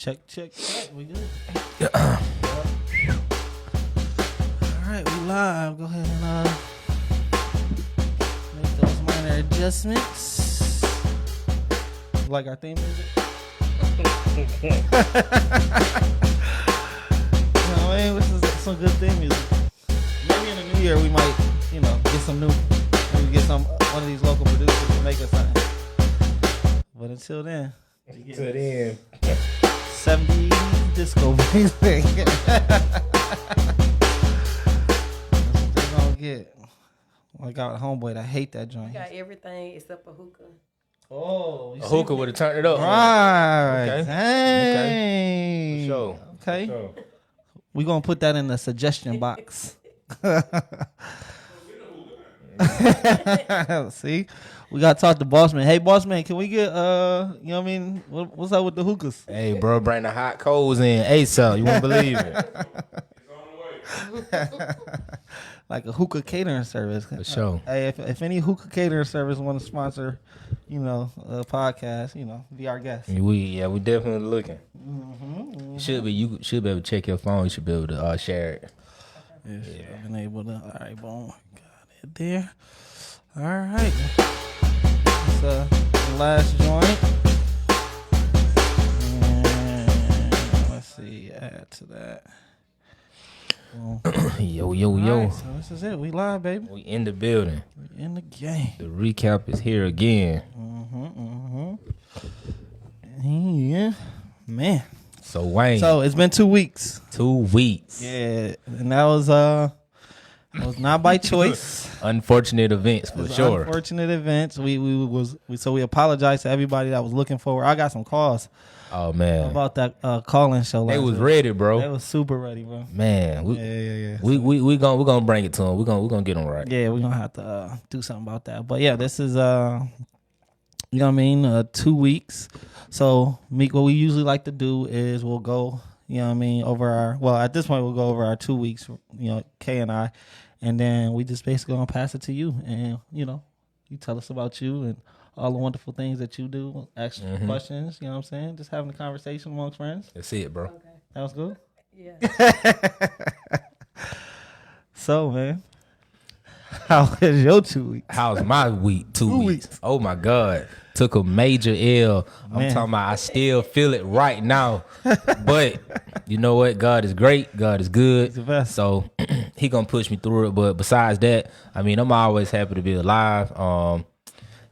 Check. We good. All right, we live. Go ahead and make those minor adjustments. You like our theme music? You know what I mean? This is some good theme music. Maybe in the new year we might, get some new. Maybe get one of these local producers to make us something. But until then. 70s disco music. That's what they gonna get. I got a homeboy that hate that joint. You got everything except a hookah. Oh, a hookah would have turned it up. Right. Okay. Dang. For sure. Okay. For sure. We gonna put that in the suggestion box. See, we gotta talk to Boss Man. Hey, Boss Man, can we get what's up with the hookahs? Hey, bro, bring the hot coals in ASAP. You won't believe it. Like a hookah catering service. For sure. Hey, if any hookah catering service want to sponsor, a podcast, be our guest. We definitely looking. Mm-hmm. You should be able to check your phone. You should be able to share it. Yeah. I've been able to. All right, boom. Got it there. All right. It's the last joint. And let's see. Add to that. Yo. Right, so this is it. We live, baby. We in the building. We in the game. The recap is here again. Yeah, man. So Wayne. So it's been 2 weeks. 2 weeks. Yeah, and that was not by choice. Unfortunate events for sure. Unfortunate events. We apologize to everybody that was looking forward. I got some calls. Oh man. About that call-in show. They was ready, bro. They was super ready, bro. Man, yeah. We gonna bring it to them. We gonna get them right. Yeah, we gonna have to do something about that. But yeah, this is 2 weeks. So Meek, what we usually like to do is we'll go, over at this point we'll go over our 2 weeks, Kay and I, and then we just basically gonna pass it to you, and you tell us about you and all the wonderful things that you do, ask questions, you know what I'm saying? Just having a conversation amongst friends. That's it, bro. Okay. That was good? Yeah. So, man, how was your 2 weeks? How's my week? 2 weeks. Oh, my God. Took a major L. Man. I'm talking about I still feel it right now. But you know what? God is great. God is good. He's the best. So he going to push me through it. But besides that, I'm always happy to be alive.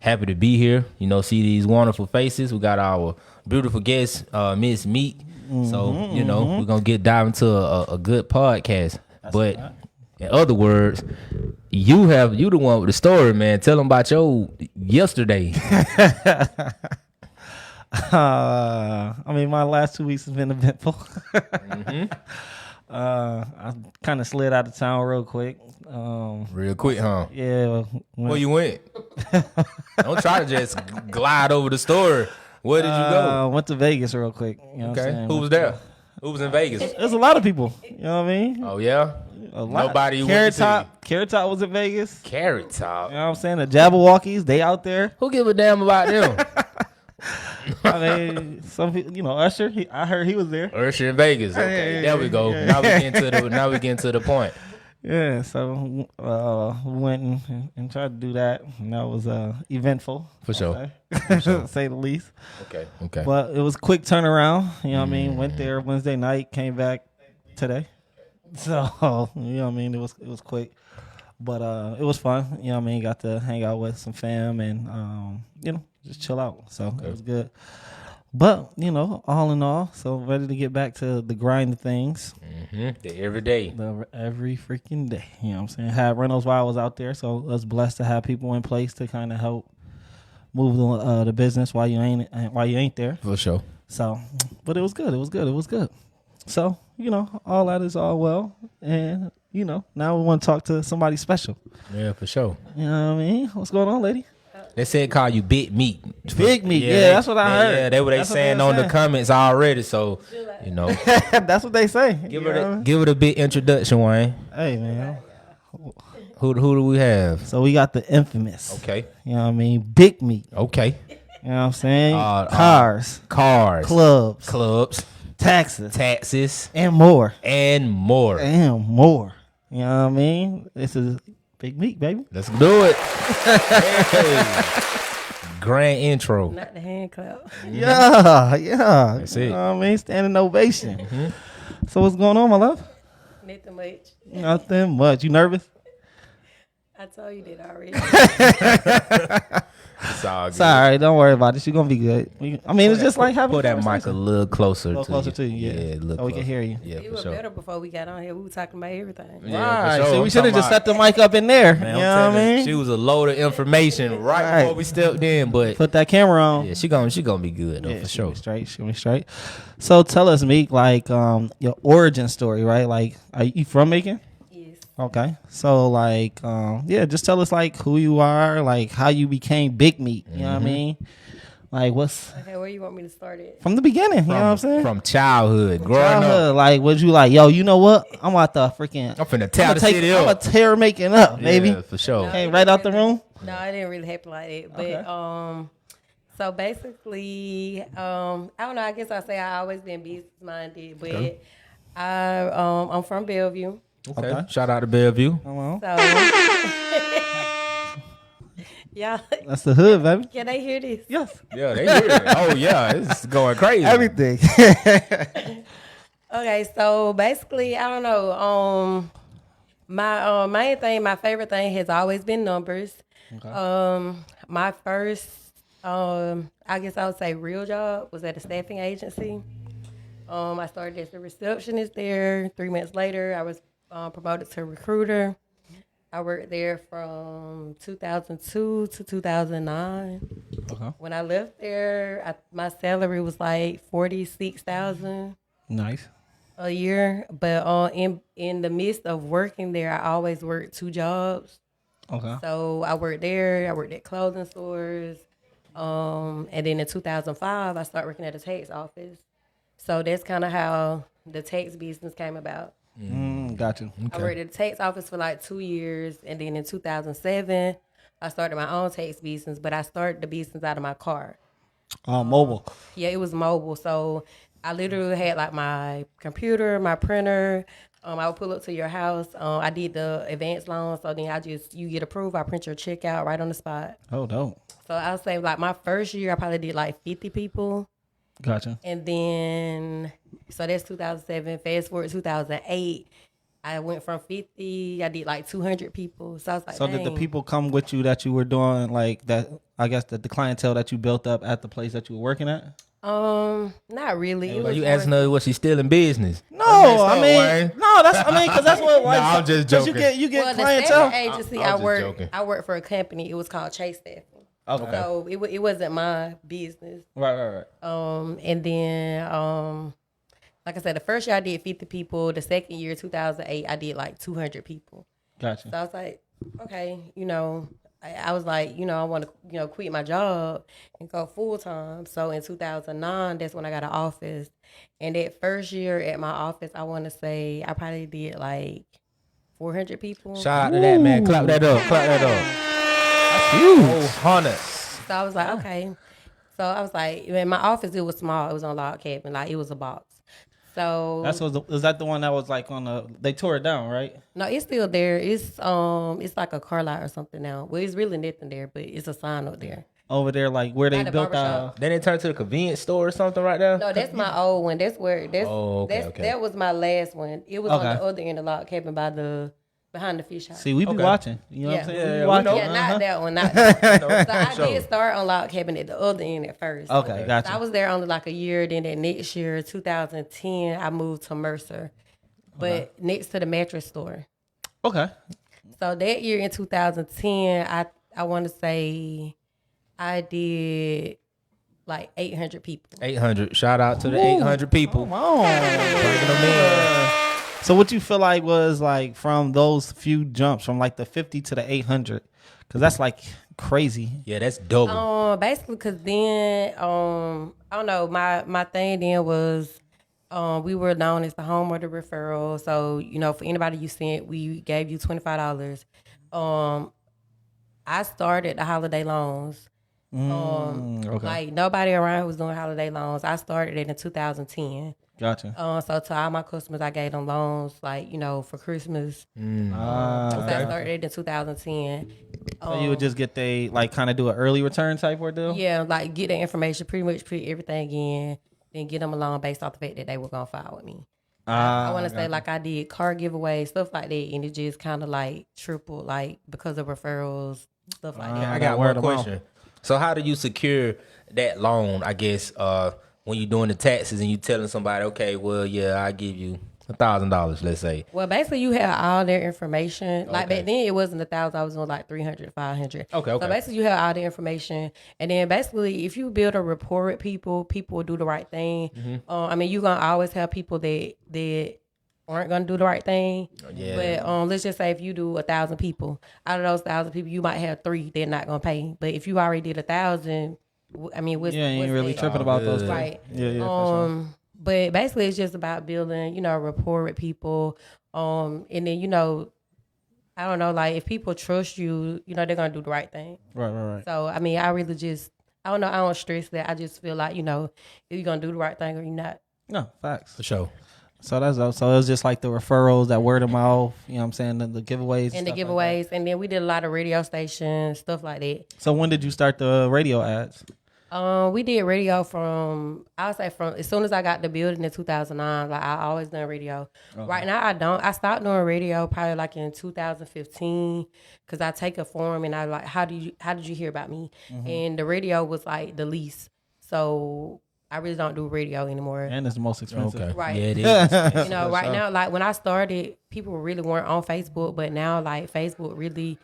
Happy to be here, see these wonderful faces. We got our beautiful guest, Miss Meek. So, we're going to dive into a good podcast. That's but right. In other words, you the one with the story, man. Tell them about your yesterday. My last 2 weeks has been eventful. I kind of slid out of town real quick. Real quick, huh? Yeah. Where you went? Don't try to just glide over the story. Where did you go? Went to Vegas real quick. You know Okay. what I'm saying? Who was there? Who was in Vegas? There's a lot of people. You know what I mean? Oh, yeah? A lot. Nobody you went to see. Carrot Top was in Vegas. Carrot Top. You know what I'm saying? The Jabberwockies, they out there. Who give a damn about them? Some people, Usher. I heard he was there. Usher in Vegas. Okay, there we go. Yeah. Now we getting to the point. Yeah, so we went and tried to do that, and that was eventful. For sure. To say the least. Okay. But it was a quick turnaround. You know what I mean? Went there Wednesday night, came back today. So, it was quick. But it was fun. You know what I mean? Got to hang out with some fam and, just chill out. So It was good. But, all in all, so ready to get back to the grind of things. The every day. Every freaking day. You know what I'm saying? Had Reynolds while I was out there, so I was blessed to have people in place to kind of help move the business while you ain't there. For sure. So, but it was good. It was good. So, all that is all well. And, now we want to talk to somebody special. Yeah, for sure. You know what I mean? What's going on, lady? They said call you Big Meek. Big Meek. Yeah, that's what I heard. Yeah, that's what they saying on the comments already. So, That's what they say. Give it a big introduction, Wayne. Hey, man. Who do we have? So we got the infamous. Okay. You know what I mean? Big Meek. Okay. You know what I'm saying? Cars. Clubs. taxes, and more. and more. And more. You know what I mean? This is Big Meek, baby. Let's do it. Hey. Grand intro. Not the hand clap. Yeah. That's it. You know what I mean? Standing ovation. So what's going on, my love? Nothing much. Nothing much. You nervous? I told you that already. It's all good. Sorry, don't worry about it. She's gonna be good. It's just like having Put a that mic a conversation. little closer A little to closer you. to you, yeah. a little So we can closer. hear you. Yeah, It for was sure. better before we got on here. We were talking about everything. Yeah, Right. for sure. So we I'm should have talking just set the mic up in there. Man, you I'm know what I telling you, mean? she was a load of information right before we stepped in, but Put that camera on. yeah, she gonna be good though, Yeah, for she'll sure. be straight. She'll be straight. So tell us, Meek, like your origin story, right? Like, are you from Macon? Yes. Okay. So like, just tell us like who you are, like how you became Big Meek. You know what I mean? Like what's Okay, where you want me to start it? from the beginning? You know what I'm saying? From childhood, growing up, Childhood, like, was you like, yo, you know what? I'm about to freaking. I'm finna tear the city I'm up. a tear making up, baby. Yeah, for sure. Came right out the room. No, it didn't really happen like that. But Okay. so basically, I don't know. I guess I say I always been business minded, but Okay. I'm from Bellevue, Okay. Shout out to Bellevue. Come on. so y'all That's the hood, baby. can they hear this? Yes. Yeah, they hear it. Oh yeah, it's going crazy. Everything. Okay, so basically, I don't know. My main thing, my favorite thing has always been numbers. Okay. My first, I guess I would say real job was at a staffing agency. I started as a receptionist there. 3 months later, I was promoted to recruiter. I worked there from 2002 to 2009. Okay. When I left there, my salary was like $46,000 Nice. a year. But in the midst of working there, I always worked 2 jobs. Okay. So I worked there. I worked at clothing stores. And then in 2005, I started working at a tax office. So that's kind of how the tax business came about. Gotcha. I worked at the tax office for like 2 years. And then in 2007, I started my own tax business. But I started the business out of my car. Mobile. Yeah, it was mobile. So I literally had like my computer, my printer. I would pull up to your house. I did the advance loan. So then you get approved. I print your check out right on the spot. Oh, dope. So I would say like my first year, I probably did like 50 people. Gotcha. And then, so that's 2007. Fast forward 2008, I went from 50, I did like 200 people. So I was like, So did the dang. people come with you that you were doing like that? I guess the clientele that you built up at the place that you were working at. Not really. It Are was you more- asking her what she's still in business? No, I mean, Wayne. no, because that's what. Like, I'm just 'cause joking. You get Well, the clientele. staffing agency I'm just joking. I worked for a company. It was called Chase Staffing. Okay. So it wasn't my business. Right. And then, like I said, the first year I did 50 people. The second year, 2008, I did like 200 people. Gotcha. So I was like, okay, I was like, I want to, quit my job and go full time. So in 2009, that's when I got an office. And that first year at my office, I want to say I probably did like 400 people. Shout out to that man. Clap that up. Clap that up. That's huge. Hunters. So I was like, okay. So I was like, in my office, it was small. It was on log cabin. Like, it was a box. So Is that the one that was like on the? They tore it down, right? no, it's still there. It's like a car lot or something now. Well, it's really nothing there, but it's a sign up there. Over there, like where they By the built barbershop. Then it turned to the convenience store or something right there? No, that's my old one. That's where Oh, okay, okay. that was my last one. It was on the other end of log cabin behind the fish house. See, we be Okay. watching. You know what I'm saying? Yeah, We we watching. know. Yeah, Uh-huh. not that one. Not that one. So I Sure. did start on log cabin at the other end at first. Okay, So gotcha. I was there only like a year. Then that next year, 2010, I moved to Mercer, but next to the mattress store. Okay. So that year in 2010, I want to say I did like 800 people. 800. Shout out to the 800 people. Come on. Bringing them in. So what you feel like was like from those few jumps from like the 50 to the 800? Because that's like crazy. Yeah, that's double. Basically, cause then I don't know. My thing then was we were known as the home of the referral. So for anybody you sent, we gave you $25. I started the holiday loans. Okay. Like nobody around was doing holiday loans. I started it in 2010. Gotcha. So to all my customers, I gave them loans, like, for Christmas. Mm. So Okay. I started in 2010. So you would just get like kind of do an early return type ordeal? Yeah, like get the information, pretty much put everything in, then get them a loan based off the fact that they were going to file with me. I want to say like I did car giveaways, stuff like that, and it just kind of like tripled, like because of referrals, stuff like that. I got one question. So how do you secure that loan, I guess, when you're doing the taxes and you telling somebody, okay, well, yeah, I give you $1,000, let's say. Well, basically, you have all their information. Like Okay. back then, it wasn't 1,000. I was doing like 300, 500. Okay. So basically, you have all the information, and then basically, if you build a rapport with people, people will do the right thing. I mean, you're gonna always have people that aren't gonna do the right thing. Yeah. But let's just say if you do 1,000 people, out of those 1,000 people, you might have 3 they're not gonna pay. But if you already did 1,000, I mean, what's you ain't really that? tripping about those things. Right. Yeah, for sure. But basically, it's just about building, rapport with people. And then, I don't know, like if people trust you, they're gonna do the right thing. Right. So I mean, I really just, I don't know, I don't stress that. I just feel like, if you're gonna do the right thing or you're not. No, facts. For sure. So that's dope. So it was just like the referrals, that word of mouth, you know what I'm saying, the giveaways. And the stuff giveaways. Like And then we did a lot of radio stations, stuff like that. so when did you start the radio ads? We did radio from as soon as I got the building in 2009. Like I always done radio. Right now I don't. I stopped doing radio probably like in 2015 because I take a form and I like how did you hear about me? And the radio was like the least. So I really don't do radio anymore. And it's the most expensive. Okay. Right. Yeah, it is. Right now, like when I started, people really weren't on Facebook, but now like Facebook really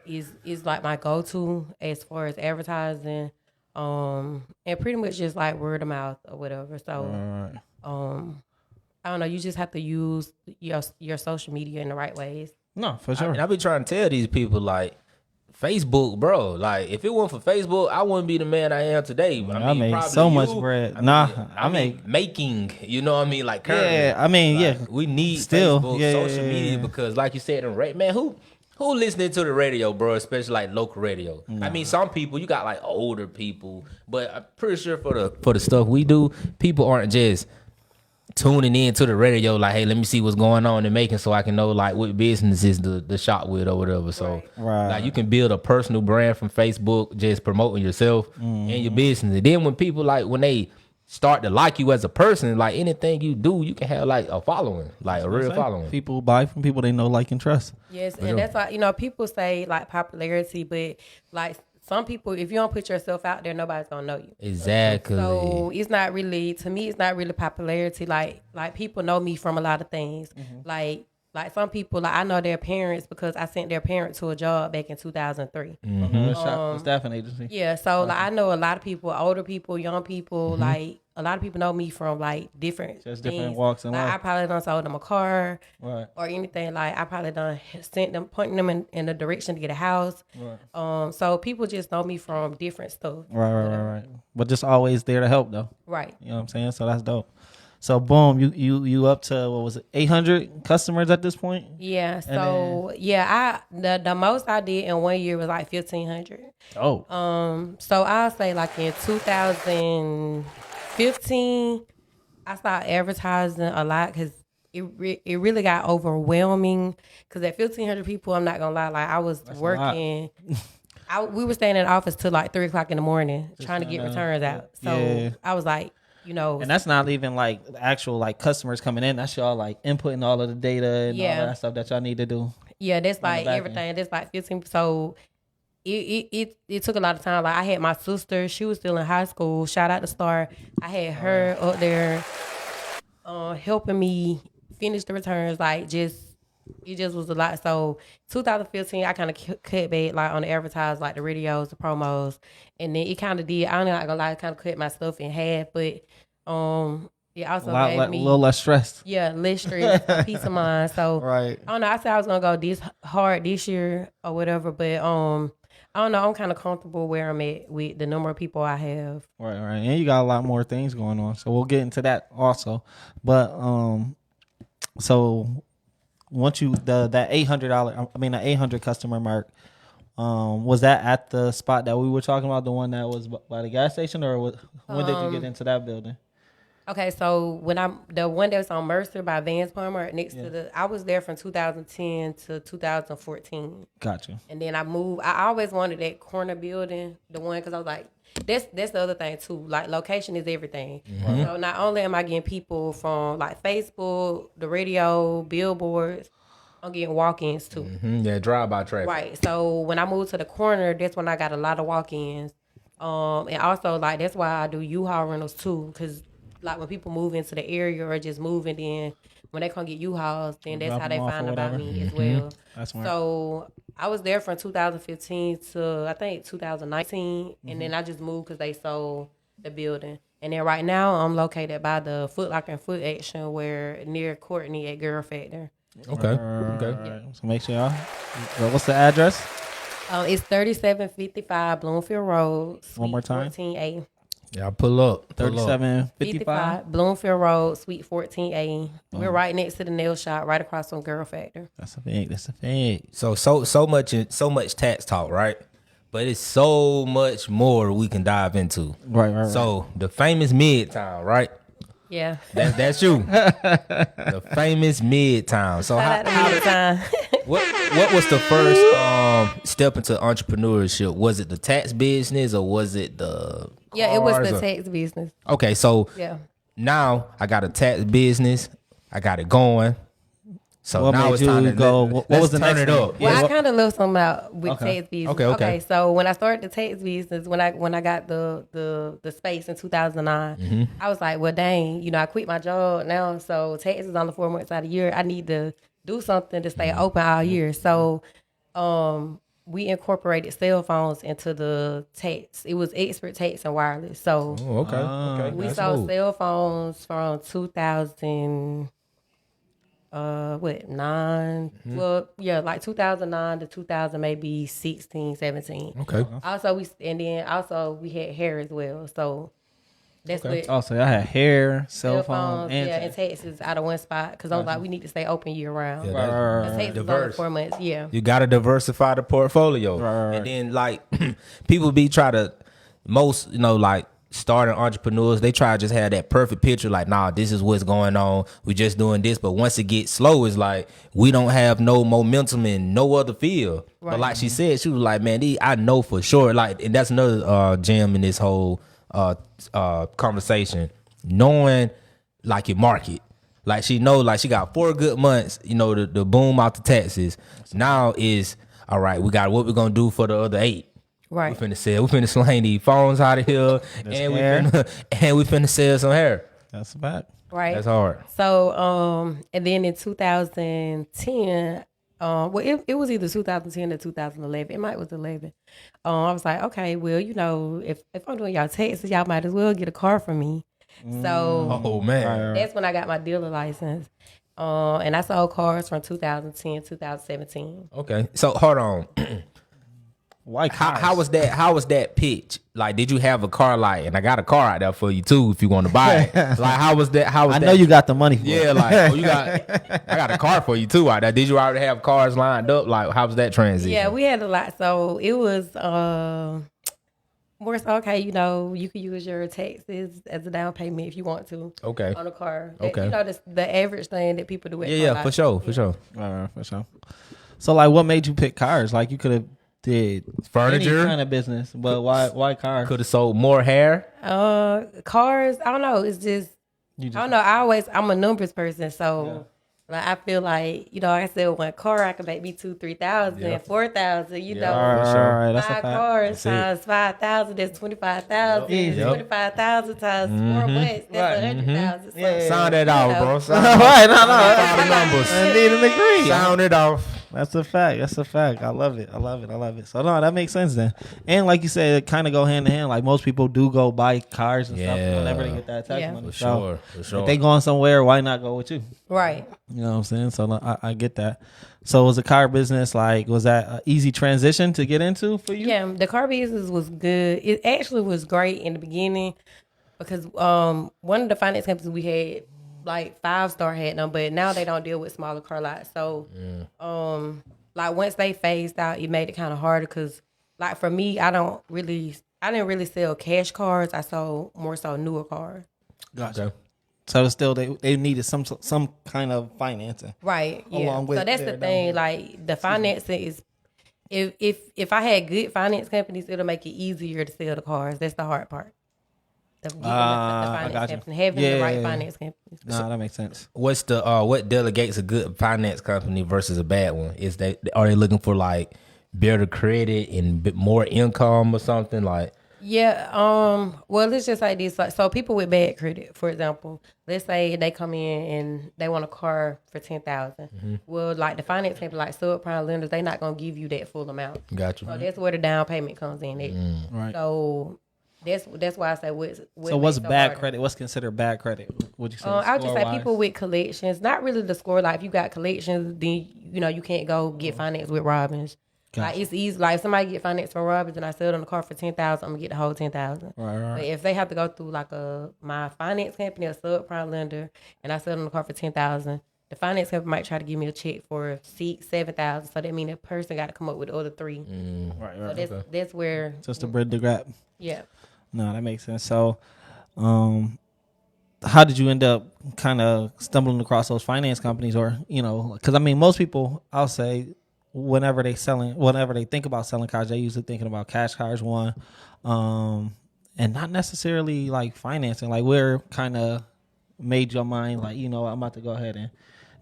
is like my go-to as far as advertising. And pretty much just like word of mouth or whatever. So, I don't know. You just have to use your social media in the right ways. No, for sure. I be trying to tell these people, like, Facebook, bro. Like, if it weren't for Facebook, I wouldn't be the man I am today. I made probably so much bread. I mean, making. You know what I mean? Like, currently. Yeah, I mean, Like, yeah. we need Still, Facebook, yeah, social yeah, media, yeah. because, like you said, man, who listening to the radio, bro? Especially like local radio. I mean, some people, you got like older people, but I'm pretty sure for the stuff we do, people aren't just tuning in to the radio like, hey, let me see what's going on in Macon so I can know like what businesses the shop with or whatever. So Right. like you can build a personal brand from Facebook, just promoting yourself and your business. And then when people when they start to like you as a person, like anything you do, you can have like a following, like a real following. People buy from people they know, like, and trust. Yes, and that's why people say like popularity, but like some people, if you don't put yourself out there, nobody's gonna know you. Exactly. So it's not really, to me, it's not really popularity. Like people know me from a lot of things. Like some people, like I know their parents because I sent their parent to a job back in 2003. The staffing agency. Yeah, so like I know a lot of people, older people, young people, like a lot of people know me from like different Just different things. walks in like, life. I probably done sold them a car Right. or anything. Like I probably done sent them, pointing them in the direction to get a house. Right. So people just know me from different stuff. Right. But just always there to help, though. Right. You know what I'm saying? So that's dope. So boom, you up to, what was it, 800 customers at this point? Yeah. So the most I did in 1 year was like 1,500. Oh. So I'll say like in 2015, I started advertising a lot because it really got overwhelming. Because at 1,500 people, I'm not gonna lie, like I was working. We were staying in the office till like 3:00 in the morning trying to get returns out. So I was like, and that's not even like actual like customers coming in. That's y'all like inputting all of the data and all of that stuff that y'all need to do. Yeah, that's like everything. That's like 15. So it took a lot of time. Like I had my sister, she was still in high school. Shout out to Star. I had her up there helping me finish the returns. Like it just was a lot. So 2015, I kind of cut back like on the advertise, like the radios, the promos, and then it kind of did. I'm not gonna lie, kind of cut my stuff in half, but it also gave me a little less stress. Yeah, less stress, peace of mind. So Right. I don't know. I said I was gonna go this hard this year or whatever, but I don't know. I'm kind of comfortable where I'm at with the number of people I have. Right. And you got a lot more things going on, so we'll get into that also. But so once you that the 800 customer mark, was that at the spot that we were talking about, the one that was by the gas station, or when did you get into that building? Okay, so when the one that's on Mercer by Vance Palmer next to I was there from 2010 to 2014. Gotcha. And then I moved. I always wanted that corner building, the one, because I was like, that's the other thing too. Like, location is everything. So not only am I getting people from like Facebook, the radio, billboards, I'm getting walk-ins too. Yeah, drive-by traffic. Right. So when I moved to the corner, that's when I got a lot of walk-ins. And also, like, that's why I do U-Haul rentals too, because like when people move into the area or just move, and then when they come get U-Hauls, then that's Drop how they them off find or about whatever. me as well. That's smart. So I was there from 2015 to I think 2019, and then I just moved because they sold the building. And then right now I'm located by the Foot Locker and Foot Action, where near Courtney at Girl Factor. Okay. Alright. So make sure y'all. What's the address? It's 3755 Bloomfield Road. One more time. 14A. Yeah, pull up. 3755. Bloomfield Road, Suite 14A. We're right next to the nail shop, right across from Girl Factor. That's a thing. That's a thing. So much tax talk, right? But it's so much more we can dive into. Right. So the famous Midtown, right? Yeah. That's you. The famous Midtown. So Shout out to all the time. what was the first step into entrepreneurship? Was it the tax business or was it the Yeah, it was cars the or- tax business. Okay, so Yeah. now I got a tax business. I got it going. So What now made it's you time to go- let's what was the turn next it thing? up. Well, Yeah. I kind of left something out with Okay. tax business. Okay. So when I started the tax business, when I got the space in 2009, I was like, well, dang, I quit my job now, so tax is only 4 months out of the year. I need to do something to stay open all year. So, we incorporated cell phones into the tax. It was expert tax and wireless. So Oh, okay. we That's sold smooth. cell phones from 2000. 9, well, yeah, like 2009 to 2000, maybe 16, 17. Okay. Also, we had hair as well. So that's what Oh, so y'all had hair, cell cell phone, phones, and and Texas out of one spot, because I was like, we need to stay open year round. Yeah, The Texas is only diverse. 4 months, yeah. You got to diversify the portfolio. Right. And then, like, people be try to, like, starting entrepreneurs, they try to just have that perfect picture, like, nah, this is what's going on. We just doing this. But once it gets slow, it's like, we don't have no momentum in no other field. Right. But like she said, she was like, man, I know for sure. Like, and that's another gem in this whole conversation. Knowing, like, your market. Like, she know, like, she got 4 good months, the boom out the taxes. Now is, all right, we got what we're going to do for the other 8. Right. We finna slang these phones out of here, and we finna sell some hair. that's a fact. Right. That's hard. So, and then in 2010, well, it was either 2010 or 2011. It might was 11. I was like, okay, well, if I'm doing y'all taxes, y'all might as well get a car from me. So Oh man. that's when I got my dealer license. And I sold cars from 2010, 2017. Okay. So hold on. Why cars? How was that? How was that pitch? Like, did you have a car light? And I got a car out there for you too, if you want to buy it. Like, how was that? How was I that? know you got the money for it. Yeah, like, I got a car for you too out there. Did you already have cars lined up? Like, how was that transition? Yeah, we had a lot. So it was more so, okay, you can use your taxes as a down payment if you want to. Okay. On a car. Okay. The average thing that people do. At Yeah, car for lot. sure. For sure. So, like, what made you pick cars? Like, you could have did Furniture? any kind of business, but why cars? Could have sold more hair. Cars, I don't know. It's just, I don't know. I'm a numbers person. So like, I feel like, like I said, one car, I could make me 2,000-3,000, 4,000, All right, that's a Five fact. cars times 5,000, that's 25,000. Yep. 25,000 times 4 months, that's 100,000. So, Sound that out, bro. All Sound right, no. out the numbers. Indeed and agree. Sound it off. That's a fact. I love it. So no, that makes sense then. And like you said, it kind of go hand in hand. Like, most people do go buy cars and stuff Yeah. whenever they get that tax Yeah. money. For So sure. if they going somewhere, why not go with you? right. You know what I'm saying? So no, I get that. So was the car business, like, was that an easy transition to get into for you? Yeah, the car business was good. It actually was great in the beginning because one of the finance companies we had, like 5-star had them, but now they don't deal with smaller car lots. So, like, once they phased out, it made it kind of harder because, like, for me, I didn't really sell cash cars. I sold more so newer cars. Gotcha. Okay. So still they needed some kind of financing. Right. Yeah. Along with So that's their the thing. Like the financing is, if I had good finance companies, it'll make it easier to sell the cars. That's the hard part. Of getting the I finance got you. company, having the right finance companies. Nah, that makes sense. What's the what delegates a good finance company versus a bad one? Are they looking for like better credit and more income or something like? Yeah. Well, let's just say this. Like, so people with bad credit, for example, let's say they come in and they want a car for $10,000. Well, like the finance company, like subprime lenders, they're not gonna give you that full amount. Gotcha. So that's where the down payment comes in. Right. So that's why I say so what's bad credit? What's considered bad credit? Would you say? I would just say score-wise? people with collections. Not really the score. Like if you got collections, then you can't go get finance with Robbins. Gotcha. Like it's easy. Like if somebody get finance from Robbins and I sell them the car for $10,000, I'm gonna get the whole $10,000. Right. But if they have to go through like my finance company, a subprime lender, and I sell them the car for $10,000, the finance company might try to give me a check for $7,000. So that means the person got to come up with the other three. Right. So that's where Just to bridge the gap. yeah. No, that makes sense. So, how did you end up kind of stumbling across those finance companies, or because I mean, most people, I'll say, whenever they think about selling cars, they usually thinking about cash cars one, and not necessarily like financing. Like, where kind of made your mind like, I'm about to go ahead and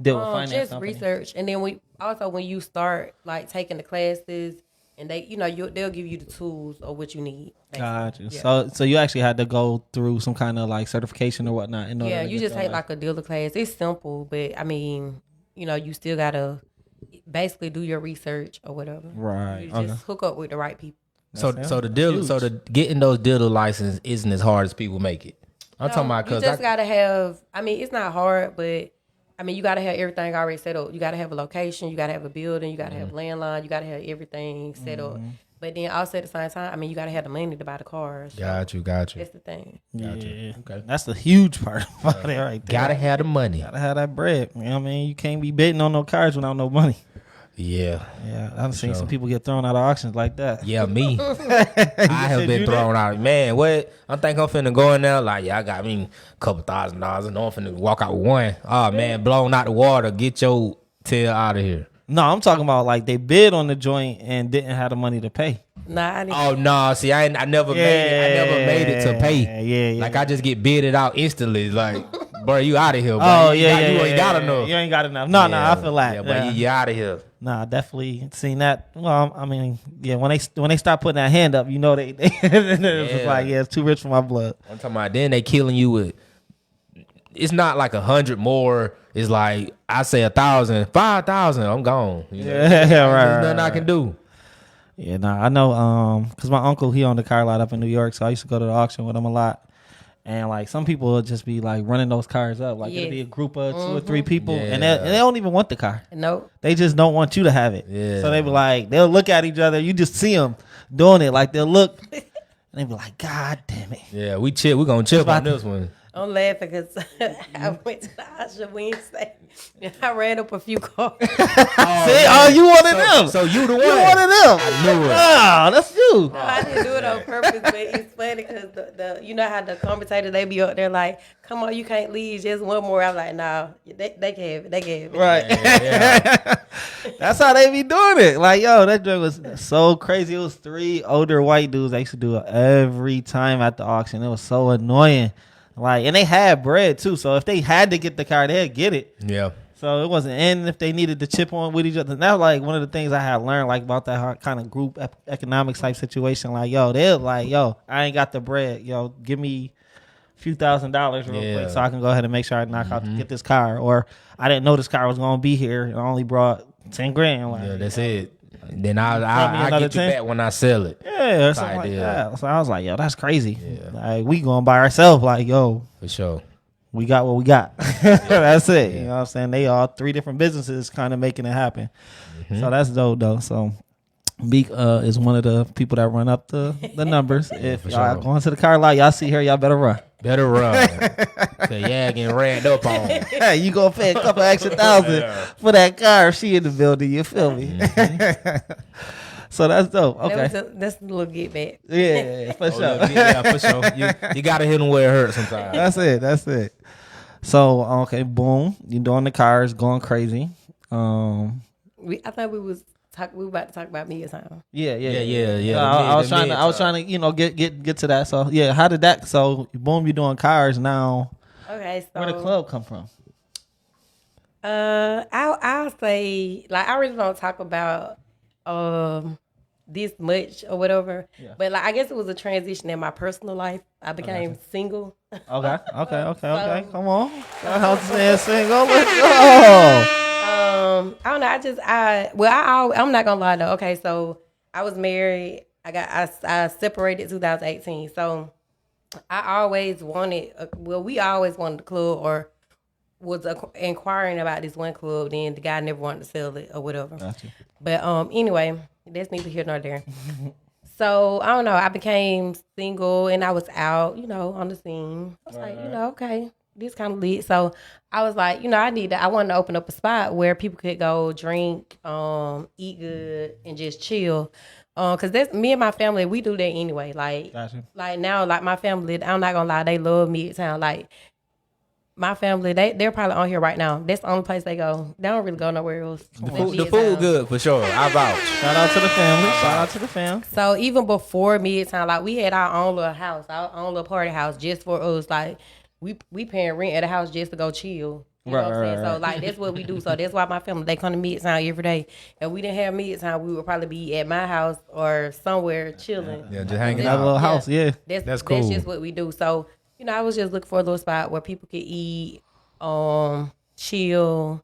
deal with finance. Just company. research, and then when you start like taking the classes. And they'll give you the tools or what you need. Basically. Gotcha. Yeah. So you actually had to go through some kind of like certification or whatnot. You just take like a dealer class. It's simple, but I mean, you still gotta basically do your research or whatever. Right. You just hook up with the right people. So the getting those dealer license isn't as hard as people make it. I'm talking about because you just gotta have. I mean, it's not hard, but. I mean, you got to have everything already set up. You got to have a location. You got to have a building. You got to have landline. You got to have everything set up. But then also at the same time, I mean, you got to have the money to buy the cars. Got you. That's the thing. Yeah. Okay. That's the huge part about it right there. Gotta have the money. Gotta have that bread. You know what I mean? You can't be bidding on no cars without no money. Yeah. Yeah. I've seen some people get thrown out of auctions like that. Yeah, me. I have been thrown out. Man, what? I think I'm finna go in there. Like, yeah, I got me a couple $1,000. And I'm finna walk out with one. Oh, man, blown out the water. Get your tail out of here. No, I'm talking about like they bid on the joint and didn't have the money to pay. Nah, I didn't. Oh no! See, I never made it. I never made it to pay. Yeah. Like I just get bidded out instantly. Like, bro, you out of here. Bro. Oh you ain't got enough. You ain't got enough. No, I feel like. Yeah, but you out of here. Nah, definitely seen that. Well, I mean, yeah, when they start putting that hand up, they it's like, it's too rich for my blood. I'm talking about then they killing you with. It's not like 100 more. It's like I say 1,000, 5,000. I'm gone. Right. There's nothing I can do. Yeah, I know. Cause my uncle, he owned a car lot up in New York, so I used to go to the auction with him a lot. And like some people would just be like running those cars up, like it'd be a group of 2 or 3 people, and they don't even want the car. Nope. They just don't want you to have it. Yeah. So they be like, they'll look at each other. You just see them doing it, like they'll look, and they be like, "God damn it." Yeah, we chill. We gonna chill on this one. I'm laughing because I went to the auction Wednesday and I ran up a few cars. See, you one of them. So you the one. You one of them. I knew it. Oh, that's you. No, I didn't do it on purpose, but it's funny because the you know how the commentators, they be up there like, come on, you can't leave, just one more. I'm like, nah, they can have it. They can have it. Right. Yeah. That's how they be doing it. Like, yo, that joint was so crazy. It was 3 older white dudes. They used to do it every time at the auction. It was so annoying. Like, and they had bread too. So if they had to get the car, they'd get it. Yeah. So it wasn't in if they needed to chip on with each other. And that was like one of the things I had learned like about that kind of group economics type situation. Like, yo, they're like, yo, I ain't got the bread. Yo, give me a few $1,000s real quick so I can go ahead and make sure I knock out to get this car. Or I didn't know this car was going to be here and I only brought 10 grand. Like, Yeah, that's it. Then I get you 10? back when I sell it. Yeah, or something like that. So I was like, yo, that's crazy. Yeah. Like, we going by ourselves. Like, yo, For sure. we got what we got. That's it. You know what I'm saying? They all 3 different businesses kind of making it happen. So that's dope, though. So Meek is one of the people that run up the numbers. If y'all going to the car lot, y'all see her, y'all better run. Better run. So yeah, getting ran up on. Hey, you gonna pay a couple extra $1,000 for that car if she in the building. You feel me? So that's dope. Okay, That's a little get back. Yeah, for sure. Yeah, for sure. You gotta hit them where it hurts sometimes. That's it. So okay, boom, you doing the cars, going crazy. I thought we were about to talk about Midtown. Yeah. Yeah. I was trying to, get to that. So yeah, how did that? So boom, you doing cars now? Okay, so Where the club come from? I'll say like I really don't talk about this much or whatever. Yeah. But like I guess it was a transition in my personal life. I became single. Okay. Come on. I'm saying single. Let's go. I don't know. I'm not gonna lie though. Okay, so I was married. I separated 2018. So I always wanted. We always wanted the club or was inquiring about this one club. Then the guy never wanted to sell it or whatever. Gotcha. But anyway, that's neither here nor there. So I don't know. I became single and I was out, on the scene. I was okay, this kind of lit. So I was like, I wanted to open up a spot where people could go drink, eat good, and just chill. Cause that's me and my family. We do that anyway. Like, gotcha. Like now, like my family. I'm not gonna lie, they love Midtown. Like my family, they're probably on here right now. That's the only place they go. They don't really go nowhere else. The food good for sure. I vouch. Shout out to the family. Shout out to the fam. So even before Midtown, like we had our own little house, our own little party house just for us. Like we paying rent at a house just to go chill. You know what I'm saying? Right. So like that's what we do. So that's why my family, they come to Midtown every day. If we didn't have Midtown, we would probably be at my house or somewhere chilling. Yeah, just hanging out. A little house, yeah. That's cool. That's just what we do. So, I was just looking for a little spot where people could eat, chill,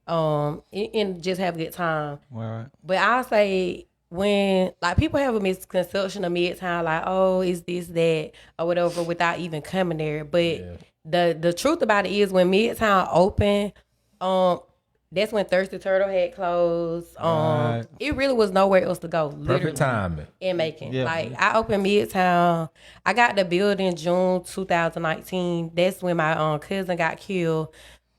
and just have a good time. Right. But I'll say when like people have a misconception of Midtown, like, oh, is this, that, or whatever, without even coming there. But the truth about it is when Midtown opened, that's when Thirsty Turtle had closed. Right. It really was nowhere else to go. Perfect timing. In Macon. Yeah. Like I opened Midtown. I got the building June 2019. That's when my cousin got killed.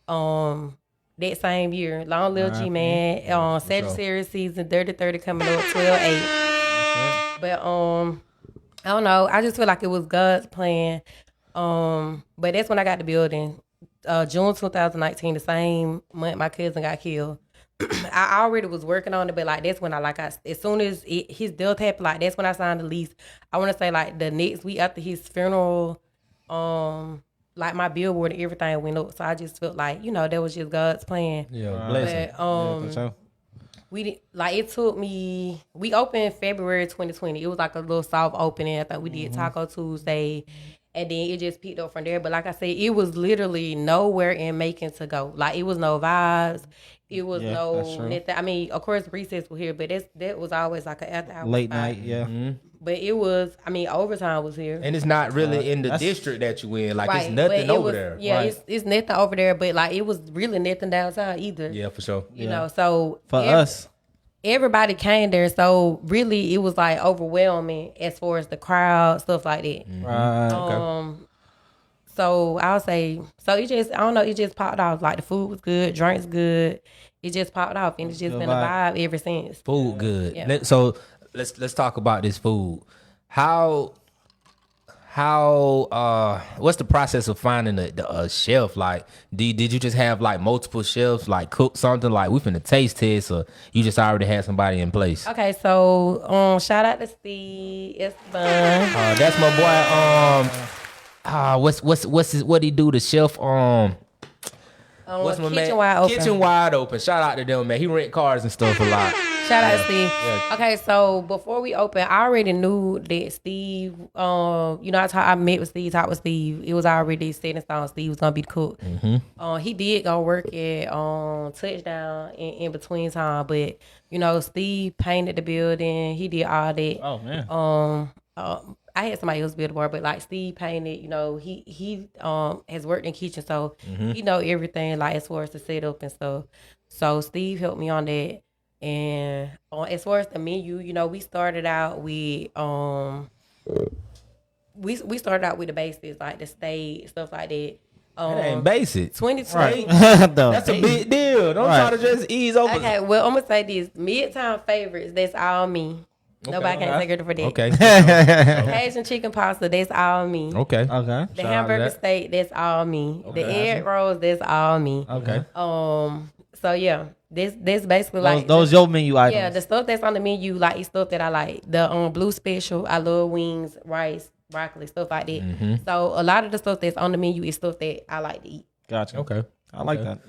That same year. Long Live G-Man. Sagittarius season, Dirty 30 coming up 12/8. Right. But I don't know. I just feel like it was God's plan. But that's when I got the building. June 2019, the same month my cousin got killed. I already was working on it, but like that's when as soon as his death happened, like that's when I signed the lease. I want to say like the next week after his funeral, like my billboard and everything went up. So I just felt like that was just God's plan. Yeah, blessing. But, we did, like it took me. We opened February 2020. It was like a little soft opening. I think we did Taco Tuesday. And then it just picked up from there. But like I said, it was literally nowhere in Macon to go. Like, it was no vibes. It was no nothing. I mean, of course, recess was here, but that was always like an after-hour late night, yeah. Mm-hmm. But it was, overtime was here. And it's not really in the district that you in. Like, it's nothing over there. Yeah, right. It's nothing over there. But, like, it was really nothing downtown either. Yeah, for sure. You know, so. For us. Everybody came there, so really it was like overwhelming as far as the crowd, stuff like that. Mm-hmm. Right. Okay. So I'll say, it just popped off. Like the food was good, drinks good. It just popped off, and it's just been a vibe ever since. Food good. Yeah. So let's talk about this food. What's the process of finding a chef? Like, did you just have like multiple chefs like cook something like we finna taste test, or you just already had somebody in place? Okay, so shout out to Steve. It's fun. That's my boy. What he do? The chef. What's my Kitchen man? Wide Open. Kitchen Wide Open. Shout out to them, man. He rent cars and stuff a lot. Shout out to Steve. Yeah. Okay, so before we opened, I already knew that Steve, I met with Steve, talked with Steve. It was already set in stone. Steve was going to be the cook. Mm-hmm. He did go work at Touchdown in between time, but, Steve painted the building. He did all that. Oh, man. I had somebody else build the bar, but like Steve painted, he has worked in kitchen, so he know everything like as far as the setup and stuff. So Steve helped me on that. And as far as the menu, we started out with we started out with the basics like the steak, stuff like that. That ain't basic. 2020. Right. That's a big deal. Don't try to just ease over. Okay, well I'm gonna say this: Midtown favorites. That's all me. Nobody can't take credit for that. Okay. Cajun chicken pasta, that's all me. Okay. Okay. The Shout out to hamburger that. steak, that's all me. Okay. The egg rolls, that's all me. Okay. So yeah, this basically like Those your menu items. yeah, the stuff that's on the menu, like is stuff that I like. The blue special, I love wings, rice, broccoli, stuff like that. Mm-hmm. So a lot of the stuff that's on the menu is stuff that I like to eat. Gotcha. Okay. I like that.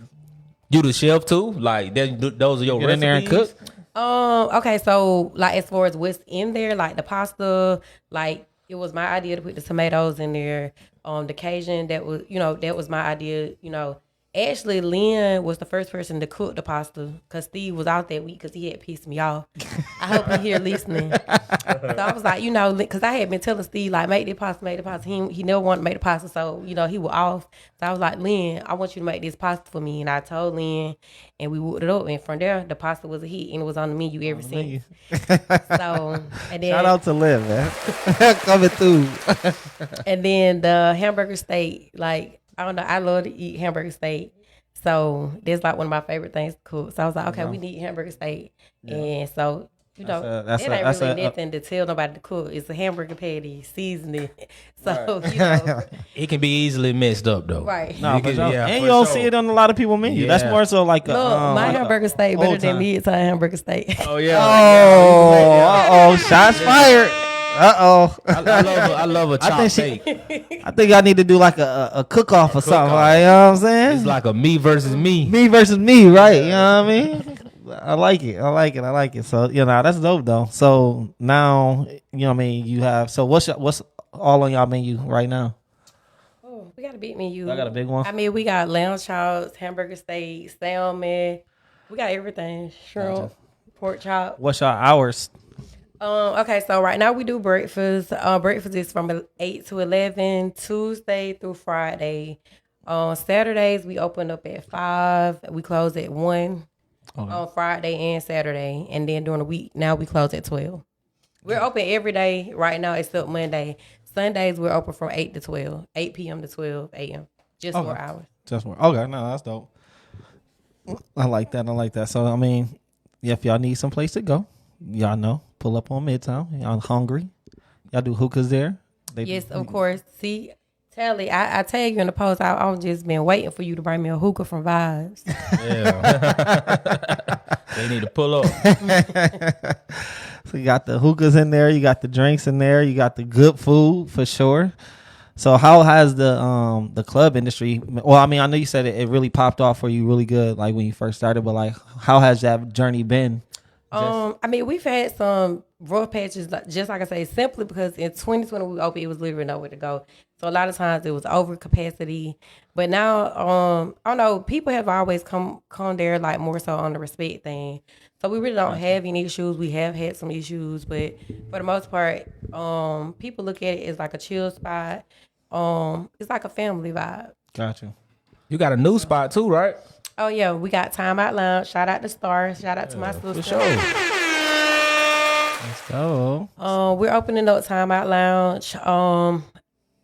You the chef too? Like those are your Get recipes? in there and cook. Okay, so like as far as what's in there, like the pasta, like it was my idea to put the tomatoes in there. The Cajun, that was my idea. Actually, Lynn was the first person to cook the pasta because Steve was out that week because he had pissed me off. I hope he here listening. So I was like, because I had been telling Steve, like, make the pasta. He never wanted to make the pasta, so, he was off. So I was like, Lynn, I want you to make this pasta for me. And I told Lynn, and we whipped it up. And from there, the pasta was a hit, and it was on the menu ever since. So, and then, Shout out to Liv, man. Coming through. and then the hamburger steak, like, I don't know, I love to eat hamburger steak. So that's like one of my favorite things to cook. So I was like, okay, we need hamburger steak. Yeah. And so, it ain't really nothing to tell nobody to cook. It's a hamburger patty, seasoning. So, It can be easily messed up though. Right. No, You and you don't see it on a lot of people's menu. Yeah. That's more so like Look, my hamburger steak better old than time. Midtown hamburger steak. Oh yeah. Oh, shots fired. I love a chopped steak. I think I need to do like a cook-off or something. Like, you know what I'm saying? It's like a me versus me. Me versus me, right? You know what I mean? I like it. So, that's dope though. So now, you know what I mean, you have, so what's all on y'all menu right now? Oh, we got a big menu. I got a big one. I mean, we got lamb chops, hamburger steak, salmon. We got everything. Shrimp, pork chop. What's y'all hours? Okay, so right now we do breakfast. Breakfast is from 8 to 11, Tuesday through Friday. On Saturdays, we open up at 5. We close at 1 on Friday and Saturday. And then during the week, now we close at 12. We're open every day right now except Monday. Sundays, we're open from 8 to 12, 8 p.m. to 12 a.m. Just 4 hours. Just 4. Okay, no, that's dope. I like that. So, I mean, if y'all need some place to go, y'all know, pull up on Midtown. Y'all hungry? Y'all do hookahs there? Yes, of course. See, Tally, I tag you in the post. I've just been waiting for you to bring me a hookah from Vibes. Yeah. They need to pull up. So you got the hookahs in there, you got the drinks in there, you got the good food for sure. So how has the club industry? Well, I mean, I know you said it really popped off for you really good, like when you first started. But like, how has that journey been? I mean, we've had some rough patches, just like I say, simply because in 2020 we opened, it was literally nowhere to go. So a lot of times it was over capacity. But now, I don't know, people have always come there like more so on the respect thing. So we really don't have any issues. We have had some issues, but for the most part, people look at it as like a chill spot. It's like a family vibe. Gotcha. You got a new spot too, right? Oh yeah, we got Time Out Lounge. Shout out to Star. Shout out to my sister. For sure. So We're opening up Time Out Lounge.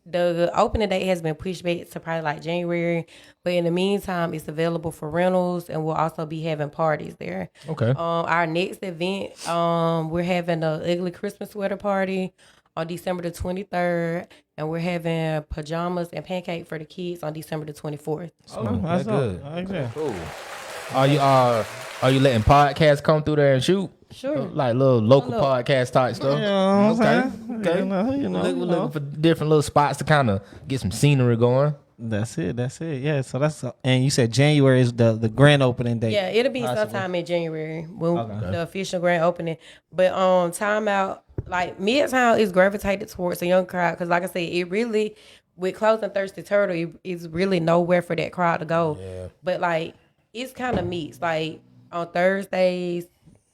The opening date has been pushed back to probably like January, but in the meantime, it's available for rentals, and we'll also be having parties there. Okay. Our next event, we're having a ugly Christmas sweater party on December the 23rd, and we're having pajamas and pancake for the kids on December the 24th. Oh, that's good. Okay. Cool. Are you letting podcasts come through there and shoot? Sure. Like little local podcast type stuff. Yeah, Okay. You know. We're looking for different little spots to kind of get some scenery going. That's it. Yeah. So and you said January is the grand opening date. Yeah, it'll be sometime in January when the official grand opening. But Time Out, like Midtown is gravitated towards a young crowd because, like I said, it really with closing Thirsty Turtle, it's really nowhere for that crowd to go. Yeah. But like it's kind of mixed. Like on Thursdays,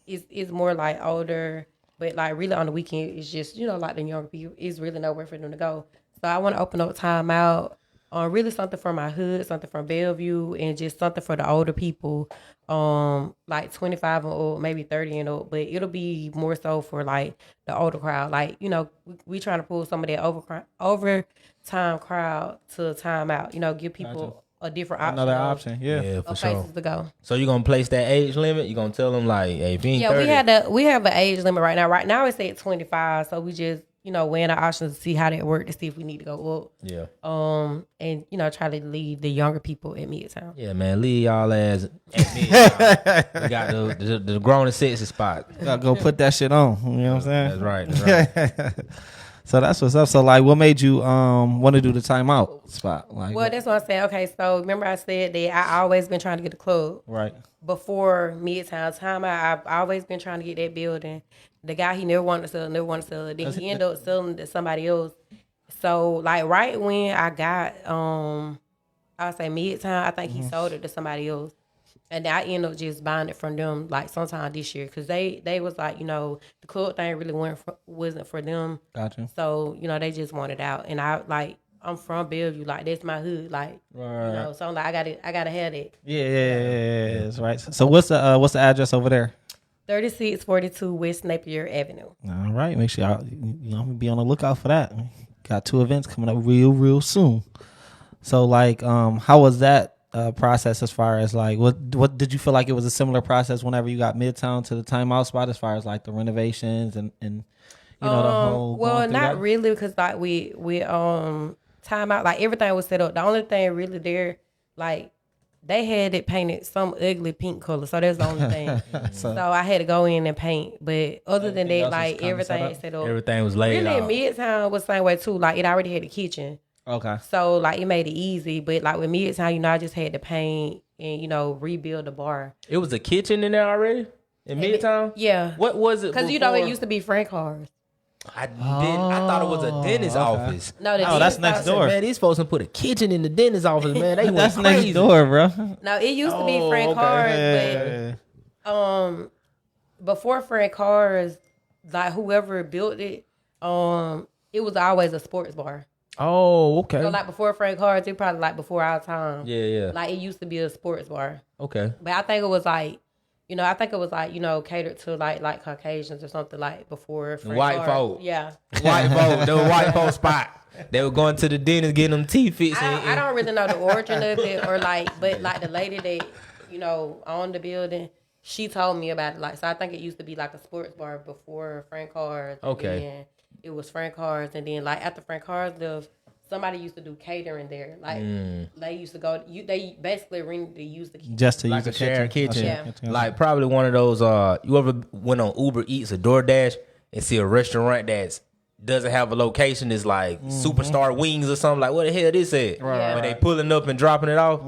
it's more like older, but like really on the weekend, it's just like the younger people. It's really nowhere for them to go. So I want to open up Time Out. Really something for my hood, something from Bellevue, and just something for the older people, like 25 and old, maybe 30 and old. But it'll be more so for like the older crowd. Like we trying to pull some of that overtime crowd to Time Out. Give people a different option. Another option, yeah. Yeah, for Of sure. places to go. So you gonna place that age limit? You gonna tell them like, hey, if you ain't 30, we have an age limit right now. Right now it's at 25, so we just weighing our options to see how that work, to see if we need to go up. Yeah. And try to lead the younger people at Midtown. Yeah, man, leave y'all ass at Midtown. We got the grown and sexy spot. Gotta go put that shit on. You know what I'm saying? That's right. That's right. So that's what's up. So like, what made you want to do the timeout spot? Like, Well, that's what I'm saying. Okay, so remember I said that I always been trying to get a club. right. Before Midtown Timeout, I've always been trying to get that building. The guy, he never wanted to sell it. Then he ended up selling it to somebody else. So like right when I got I would say Midtown, I think he sold it to somebody else. And I ended up just buying it from them like sometime this year, because they was like, the club thing really wasn't for them. Gotcha. So, they just wanted out. And I'm from Bellevue, like that's my hood, like Right. so I'm like I gotta have it. Yeah. That's right. So what's the address over there? 3642 West Napier Avenue. All right. Make sure y'all be on the lookout for that. Got 2 events coming up real soon. So like, how was that process as far as like what did you feel like it was a similar process whenever you got Midtown to the timeout spot, as far as like the renovations and the whole well, not really, because like we timeout, like everything was set up. The only thing really there, like they had it painted some ugly pink color, so that's the only thing. so I had to go in and paint, but other than that, like everything set up. Everything was laid really, out. Midtown was the same way too. Like it already had a kitchen. Okay. So like it made it easy, but like with Midtown, I just had to paint and rebuild the bar. It was a kitchen in there already in Midtown. Yeah. What was it? Because it used to be Frank Cars. I thought it was a dentist office. No, that's next door. Man, these folks put a kitchen in the dentist office, man. They That's went crazy. next door, bro. No, it used to be Frank Cars, but before Frank Cars, like whoever built it, it was always a sports bar. Oh, okay. So like before Frank Cars, it probably like before our time. Yeah. Like it used to be a sports bar. Okay. But I think it was like, catered to like Caucasians or something, like before Frank White Cars. folk. Yeah. White folk. The white folk spot. They were going to the dentist getting them teeth fixed. I don't really know the origin of it, or but like the lady that owned the building, she told me about it. Like, so I think it used to be like a sports bar before Frank Cars. Okay. And it was Frank Cars, and then like after Frank Cars left, somebody used to do catering there. Like they used to go. They basically rented to use the kitchen. Just to like use a shared kitchen. Yeah. Like probably one of those. You ever went on Uber Eats or DoorDash and see a restaurant that's doesn't have a location, is like Superstar Wings or something, like what the hell this at? Right. When they pulling up and dropping it off,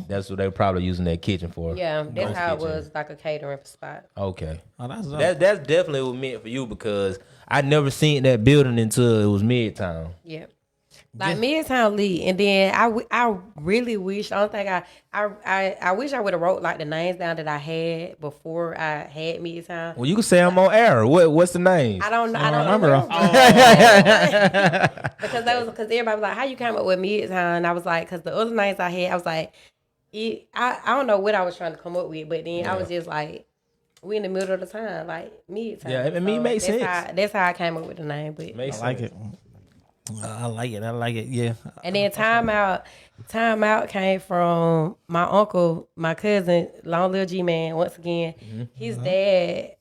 that's what they probably using that kitchen for. Yeah, that's Ghost how it kitchen. was, like a catering spot. Okay, Oh, that's dope. that's definitely what meant for you, because I never seen that building until it was Midtown. Yeah. Like Midtown Lee, and then I really wish, I don't think I wish I would have wrote like the names down that I had before I had Midtown. Well, you can say I'm on air. What's the name? I don't remember. because everybody was like, how you came up with Midtown? And I was like, because the other names I had, I was like, I don't know what I was trying to come up with, but then I was just like, we in the middle of the time, like Midtown. Yeah, I mean, it makes sense. That's how I came up with the name. But Makes I like sense. it. I like it. Yeah. and then timeout came from my uncle, my cousin, Long Lil G Man. Once again, his dad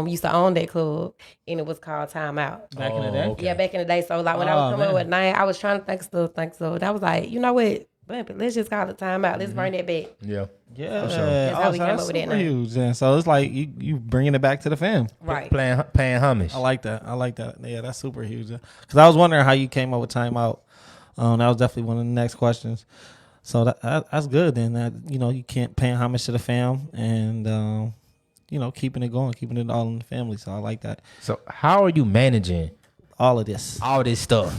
used to own that club, and it was called Timeout. Back in the day. Okay. Yeah, back in the day. So like when I was coming up with name, I was trying to think so. That was like, you know what? But let's just call it Timeout. Let's bring that back. Yeah. Yeah. For sure. That's how we so came that's up with that super name. huge. And so it's like you bringing it back to the fam. Right. Paying homage. I like that. Yeah, that's super huge. Because I was wondering how you came up with timeout. That was definitely one of the next questions. So that's good. Then that you can't pay homage to the fam, and keeping it going, keeping it all in the family. So I like that. So how are you managing All of this. all this stuff?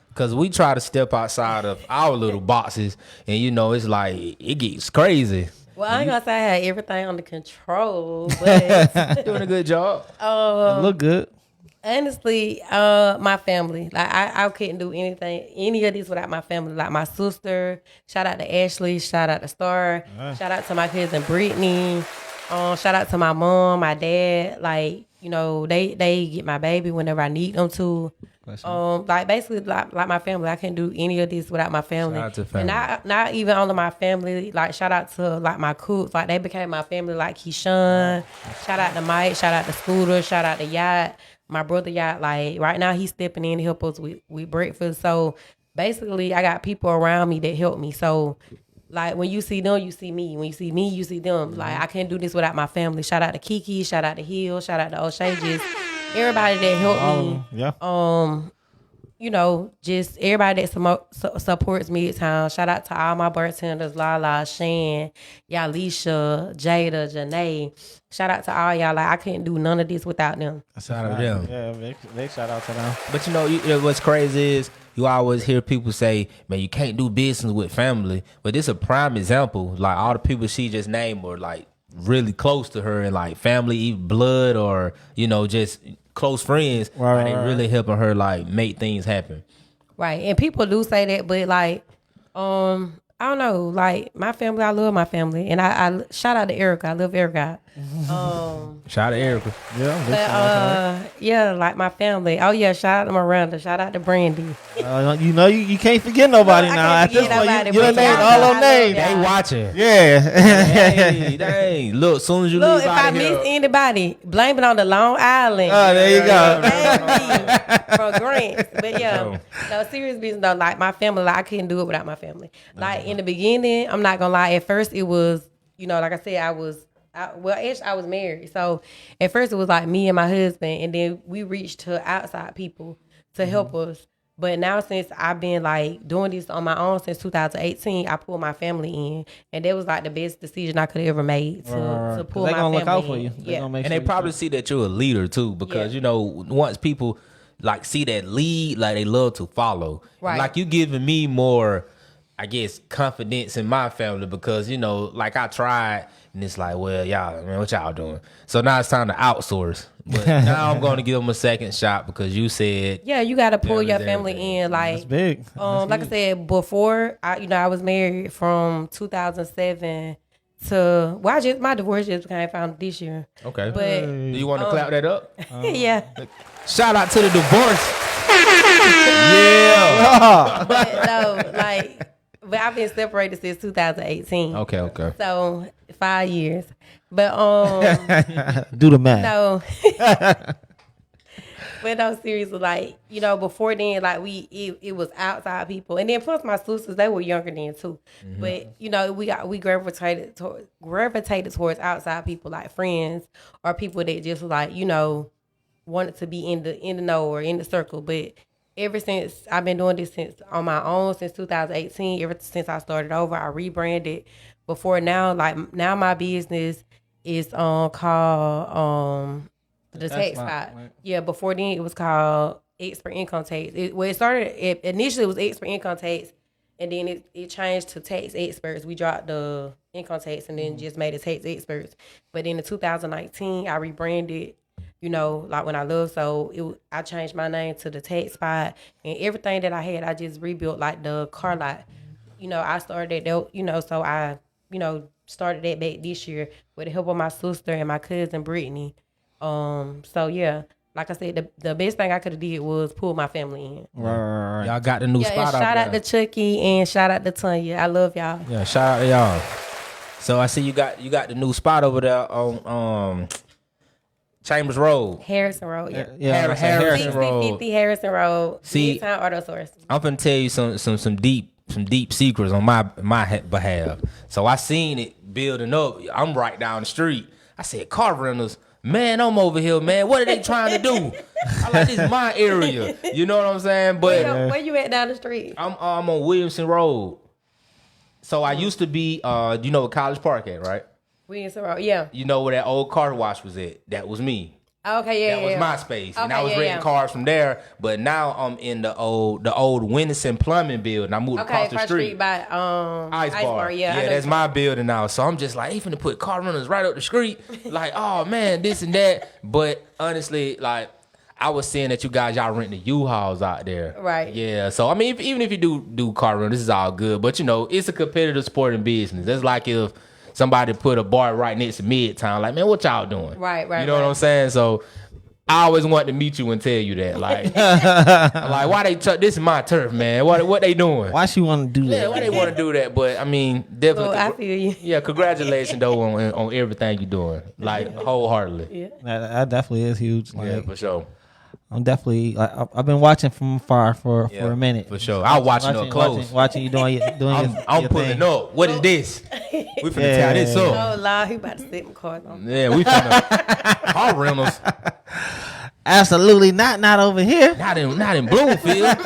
Because we try to step outside of our little boxes, and it's like it gets crazy. Well, I ain't gonna say I had everything under control, but Doing a good job. It look good. honestly, my family. Like I couldn't do any of this without my family. Like my sister. Shout out to Ashley. Shout out to Star. Shout out to my cousin Brittany. Shout out to my mom, my dad. Like you know, they get my baby whenever I need them to. Like basically like my family. I can't do any of this without my family. Shout out to family. And not even only my family, like shout out to like my cooks. Like they became my family, like Keyshawn. Shout out to Mike, shout out to Scooter, shout out to Yacht. My brother Yacht, like right now he's stepping in to help us with breakfast. So basically I got people around me that help me. So like when you see them, you see me. When you see me, you see them. Like I can't do this without my family. Shout out to Kiki, shout out to Hill, shout out to O'Shea, just everybody that helped me. Yeah. You know, just everybody that supports Midtown. Shout out to all my bartenders, Lala, Shan, Yalisha, Jada, Janae. Shout out to all y'all. Like I couldn't do none of this without them. Shout out to them. Yeah, big shout out to them. But you know what's crazy is you always hear people say, man, you can't do business with family. But this is a prime example. Like all the people she just named were like really close to her and like family, blood, or, you know, just close friends. Right, They really helping her like make things happen. Right. And people do say that, but like, I don't know, like my family, I love my family. And I shout out to Erica. I love Erica. Shout out to Erica. Yeah. Big But shout out to yeah, like my family. Oh yeah, shout out to Miranda. Shout out to Brandy. them. You know, you can't forget nobody I now. can't At this forget point, nobody, you done but named y'all all know them I names. love They y'all. watching. Yeah. Hey, dang. Look, as soon as you Look, leave if out I of here. miss anybody, blame it on the Long Island. Oh, there you go. That's me from Grant. But yeah, no, serious business though. Like my family, like I couldn't do it without my family. Like in the beginning, I'm not gonna lie. At first, it was, you know, like I said, I was married. So at first, it was like me and my husband, and then we reached to outside people to help us. But now since I've been like doing this on my own since 2018, I pulled my family in, and that was like the best decision I could have ever made to pull They my gonna family look out for in. you. They Yeah. gonna make And sure they probably see that you're a leader too, because Yeah. you know once people like see that lead, like they love to follow. Right. Like you giving me more, I guess, confidence in my family because you know, like I tried, and it's like, well, y'all, man, what y'all doing? So now it's time to outsource. But now I'm going to give them a second shot because you said, Yeah, you got to pull your Yeah, family in. Like, That's big. like I said before, I was married from 2007 to my divorce just became final this year. okay, But do you want to clap that up? yeah, Shout out to the divorce. Yeah. but no, like, but I've been separated since 2018. Okay. So 5 years. But Do the math. no. But no, seriously, like, you know, before then, like it was outside people, and then plus my sisters, they were younger then too. But you know, we gravitated towards outside people, like friends or people that just like, you know, wanted to be in the know or in the circle. But ever since I've been doing this on my own since 2018, ever since I started over, I rebranded. Before now, like now my business is called the tax spot. Right. Yeah, before then it was called Expert Income Tax. Initially it was Expert Income Tax, and then it changed to Tax Experts. We dropped the income tax and then just made it Tax Experts. But in 2019, I rebranded. You know, like when I left, so I changed my name to the Tax Spot, and everything that I had, I just rebuilt, like the car lot. You know, I started that. You know, so I, you know, started that back this year with the help of my sister and my cousin Brittany. So yeah, like I said, the best thing I could have did was pull my family in. Right. Y'all got the new Yeah, and spot out shout out there. to Chucky and shout out to Tanya. I love y'all. Yeah, shout out to y'all. So I see you got the new spot over there on Chambers Road. Harrison Road, yeah. Yeah. Harrison Road. 6050 Harrison Road. See- Midtown Auto Source. I'm finna tell you some deep secrets on my behalf. So I seen it building up. I'm right down the street. I said, car rentals, man, I'm over here, man. What are they trying to do? I like this is my area. You know what I'm saying? But Where you at down the street? I'm on Williamson Road. So I used to be, you know where College Park at, right? Williamson Road, yeah. You know where that old car wash was at? That was me. Okay, yeah, That yeah. was my space, and Okay, I was yeah, renting yeah. cars from there. But now I'm in the old Winston Plumbing building. I moved Okay, across the across street. by Ice bar. yeah. I know that's you- my building now. So I'm just like, they finna put car runners right up the street. Like, oh man, this and that. But honestly, like, I was saying that y'all rent the U-Hauls out there. Right. Yeah. So I mean, even if you do car runners, this is all good. But you know, it's a competitive sport and business. That's like if somebody put a bar right next to Midtown. Like, man, what y'all doing? Right. You know what I'm saying? So I always want to meet you and tell you that. Like, like why they this is my turf, man. What they doing? Why she want to do that? Yeah, why they want to do that? But I mean, definitely. I feel you. Yeah, congratulations though on everything you're doing, like wholeheartedly. Yeah. That definitely is huge. Like, Yeah, for sure. I'm definitely. Like, I've been watching from afar for a minute. For sure. I was watching up close. Watching you doing I'm your pulling thing. up. What is this? We finna tear this up. Oh, Lord, he about to sit my car on. Yeah, we finna car rentals. Absolutely not over here. Not in Bloomfield.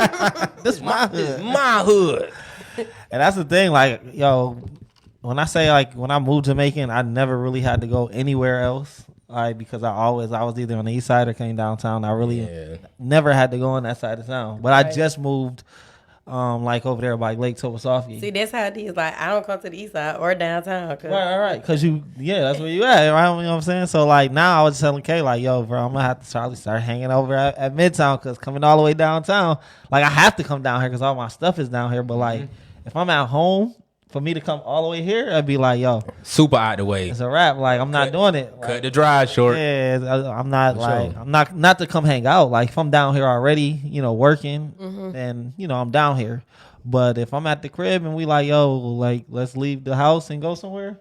This is my This is hood. my hood. And that's the thing, like, yo, when I say, like, when I moved to Macon, I never really had to go anywhere else, like, because I was either on the east side or came downtown. I really never had to go on that side of town. But I just moved, like, over there by Lake Towasafi. See, that's how it is. Like, I don't come to the east side or downtown. Right. Because that's where you at, right? You know what I'm saying? So, like, now I was telling Kay, like, yo, bro, I'm going to have to probably start hanging over at Midtown because coming all the way downtown, like, I have to come down here because all my stuff is down here. But, like, if I'm at home, for me to come all the way here, I'd be like, yo, Super out the way. it's a wrap. Like, I'm not doing it. Like, Cut the drive short. yeah, I'm not For like, sure. I'm not to come hang out. Like, if I'm down here already, working, then, I'm down here. But if I'm at the crib and we like, yo, like, let's leave the house and go somewhere.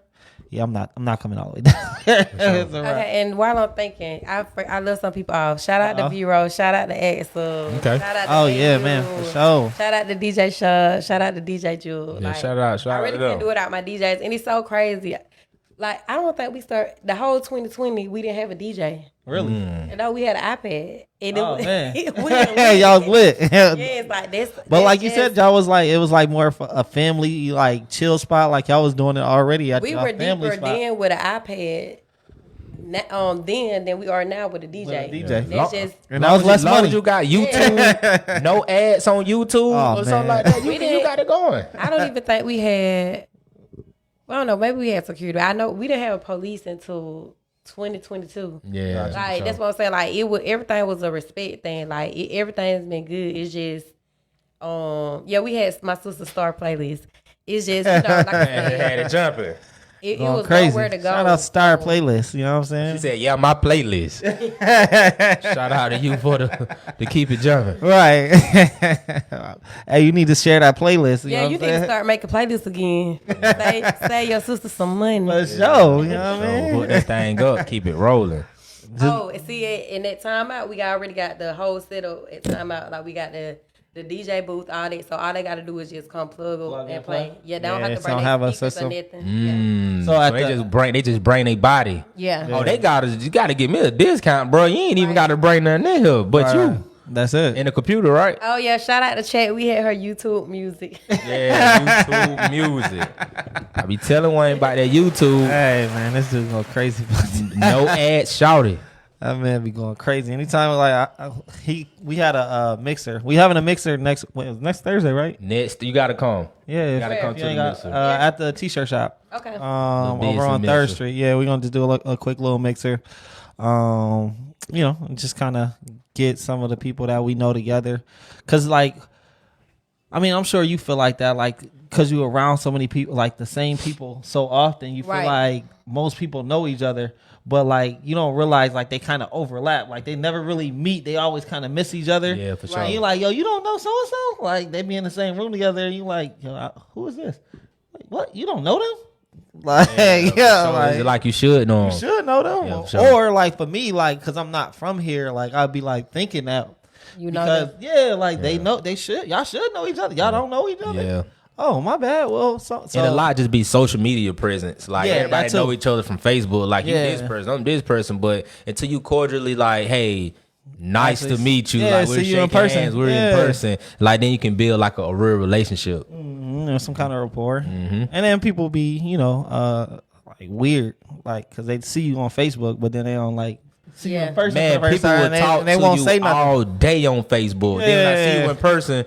Yeah, I'm not coming all the way down here. It's a wrap. Okay, and while I'm thinking, I love some people off. Shout out to V-Ro. Shout out to Axel. Okay. Shout out to Oh, yeah, AU. man, for sure. Shout out to DJ Shug. Shout out to DJ Jewel. Yeah, shout out I really to them. can't do it without my DJs. And it's so crazy. Like, I don't think the whole 2020, we didn't have a DJ. Really? And though we had an iPad. And Oh, man. we Y'all was lit. Yeah, it's like that's. But like you said, y'all was like, it was like more of a family, like, chill spot. Like, y'all was doing it already at we y'all were family deeper spot. then with an iPad. Then than we are now with a DJ. With a DJ. That's just. And that was less Long money. as you got YouTube, no ads on YouTube Oh, or something man. like that, We you didn't- got it going. I don't even think we had. I don't know. Maybe we had security. I know we didn't have a police until 2022. Yeah, Like that's what I'm saying. Like everything was a respect thing. Like everything's been good. It's just, we had my sister's star playlist. It's just, like I had said, it jumping. it Going was crazy. nowhere to go. Shout out Star Playlist. You know what I'm saying? She said, "Yeah, my playlist." Shout out to you for to keep it jumping. Right. Hey, you need to share that playlist. You Yeah, know you what need I'm to saying? start making playlists again. Save your sister some money. For sure. You know what I So mean? put that thing up, keep it rolling. Oh, and see, in that timeout, we already got the whole setup at timeout. Like we got the DJ booth, all that. So all they got to do is just come plug up and play. Yeah, they don't Yeah, have to so bring don't their have a speakers or system. nothing. So So at they the- just bring their body. Yeah. Oh, you got to give me a discount, bro. You ain't even got to bring nothing in here, but you That's it. in the computer, right? Oh yeah, shout out to Chat. We had her YouTube music. Yeah, YouTube music. I be telling Wayne about that YouTube. Hey, man, this dude go crazy. No ads, shout it. That man be going crazy. Anytime, like, we had a mixer. We having a mixer next Thursday, right? Next, you got to come. Yeah, You got to come to the mixer. at the t-shirt shop. Okay. Over on mixer. 3rd Street. Yeah, we're gonna just do a quick little mixer. Just kind of get some of the people that we know together. Cause like, I mean, I'm sure you feel like that, like, cause you're around so many people, like the same people so often. You feel Right. like most people know each other, but like you don't realize like they kind of overlap. Like they never really meet. They always kind of miss each other. Yeah, for sure. Right. And you're like, yo, you don't know so and so. Like they be in the same room together. And you like, yo, who is this? Like, what? You don't know them? Like, So is it like you should know 'em? you should know them. Yeah, for sure. Or like for me, like, cause I'm not from here, like I'd be like thinking that You know because them. they know y'all should know each other. Y'all don't know each other. Yeah. Oh, my bad. Well, so And a lot just be social media presence. Like Yeah, everybody that too. know each other from Facebook. Like you Yeah. this person, I'm this person. But until you cordially like, hey, nice Actually, to meet you. yeah, Like we're see you in shaking person. hands, we're Yeah. in person. Like then you can build like a real relationship. some kind of rapport, Mm-hmm. and then people be like weird, like because they see you on Facebook, but then they don't like see you Yeah. in person. Man, for the first people time, will and talk they to won't you say nothing. all day on Facebook. Then when I see Yeah. you in person,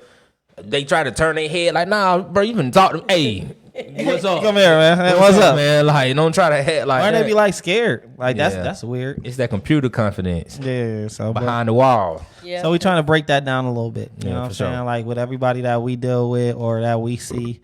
they try to turn their head like, nah, bro, you been talk to me. Hey, what's up? Come here, man. Hey, what's up? man? Like, don't try to head like Why that. they be like scared? Like Yeah. that's weird. It's that computer confidence Yeah, so but- behind the wall. Yeah. So we trying to break that down a little bit. You Yeah, know what I'm for sure. saying? Like with everybody that we deal with or that we see.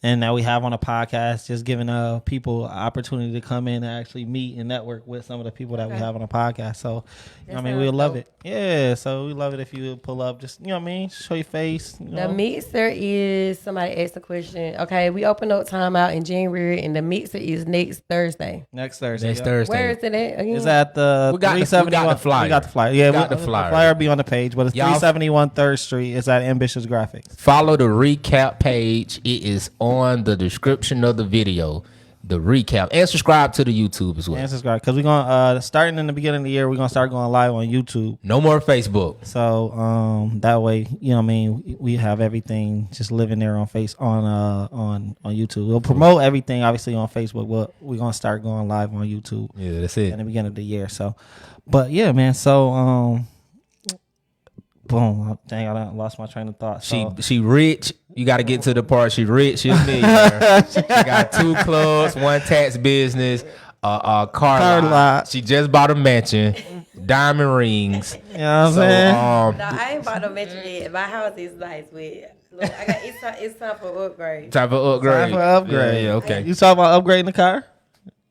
and that we have on a podcast, just giving people an opportunity to come in and actually meet and network with some of the people that we have on the podcast. So, I mean, we love it. Yeah, so we love it if you would pull up, just, you know what I mean, show your face. You know. The mixer is, somebody asked a question. Okay, we open up time out in January, and the mixer is next Thursday. Next Thursday. Where is it at again? It's at the 371. We got the flyer. We got the flyer. Yeah, the flyer. The flyer will be on the page, but it's 371 3rd Street. It's at Ambitious Graphics. Follow the recap page. It is on the description of the video. The recap, and subscribe to the YouTube as well. And subscribe, because we're gonna starting in the beginning of the year, we're gonna start going live on YouTube. No more Facebook. So that way, you know what I mean, we have everything just living there on on YouTube. We'll promote everything obviously on Facebook, but we're gonna start going live on YouTube. Yeah, that's it. In the beginning of the year. So, but yeah, man. So boom, dang, I lost my train of thought. So. She rich. You got to get to the part. She rich. She's a millionaire. She got 2 clubs, 1 tax business, a car lot. She just bought a mansion, diamond rings. You know what I'm saying? No, I ain't bought no mansion yet. My house is nice. Look, it's time for upgrade. Time for upgrade. Yeah, okay. You talking about upgrading the car?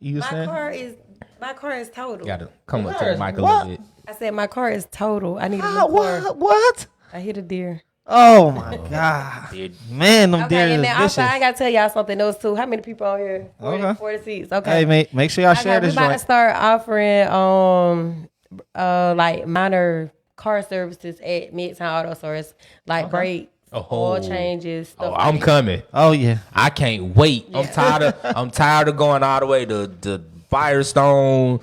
My car is total. You got to come up to the mic a little bit. I said my car is total. I need a new car. What? I hit a deer. Oh my God, man, them deer is and then vicious. also I gotta tell y'all something else too. How many people on here? 46. Okay. Hey, make sure y'all share this. We're about to start offering like minor car services at Midtown Auto Stores, like brakes, oil changes. Stuff I'm coming. Oh yeah, I can't wait. Yeah. I'm tired of going all the way to Firestone.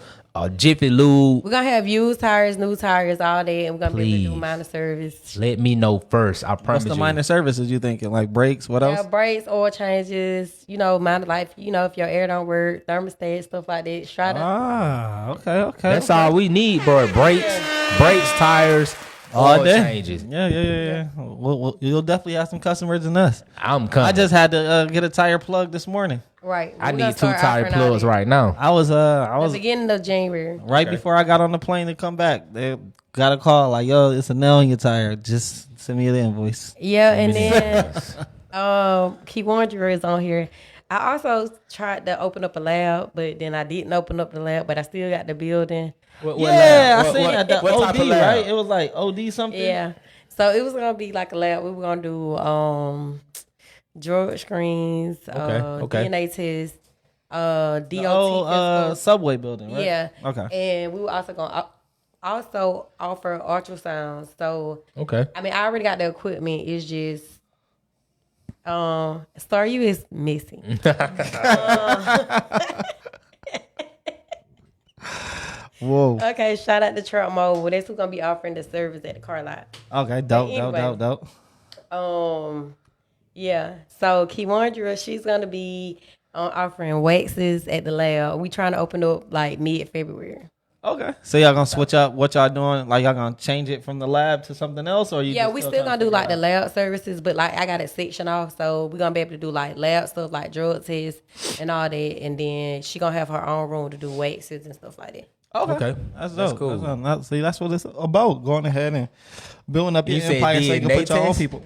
Jiffy Lube. We're gonna have used tires, new tires, all day, and we're gonna be able to do minor service. Let me know first. I promise. What's the minor services you thinking? Like brakes? What else? Yeah, brakes, oil changes. Minor life. If your air don't work, thermostat, stuff like that. Try to. Okay. That's all we need, bro. Brakes, tires, oil changes. Yeah. Well, you'll definitely have some customers than us. I'm coming. I just had to get a tire plug this morning. Right. I need 2 tire plugs right now. I was the beginning of January. Right before I got on the plane to come back. They got a call like, "Yo, it's a nail in your tire. Just send me the invoice." Yeah, and then Key Wonder is on here. I also tried to open up a lab, but then I didn't open up the lab, but I still got the building. I seen that. The OD, right? It was like OD something. Yeah. So it was gonna be like a lab. We were gonna do drug screens, DNA tests, DOT. Subway building, right? Yeah. Okay. And we were also gonna also offer ultrasounds. So I mean, I already got the equipment. It's just Star U is missing. Whoa. Okay, shout out to Truck Mobile. That's who's gonna be offering the service at the car lot. Okay, dope. Yeah. So Kiwandra, she's gonna be offering waxes at the lab. We trying to open up like mid-February. Okay. So y'all gonna switch up what y'all doing? Like y'all gonna change it from the lab to something else, or you? Yeah, we still gonna do like the lab services, but like I got it section off, so we're gonna be able to do like lab stuff, like drug tests and all that, and then she gonna have her own room to do waxes and stuff like that. Okay. That's dope. Cool. See, that's what it's about. Going ahead and building up your empire so you can put your own people.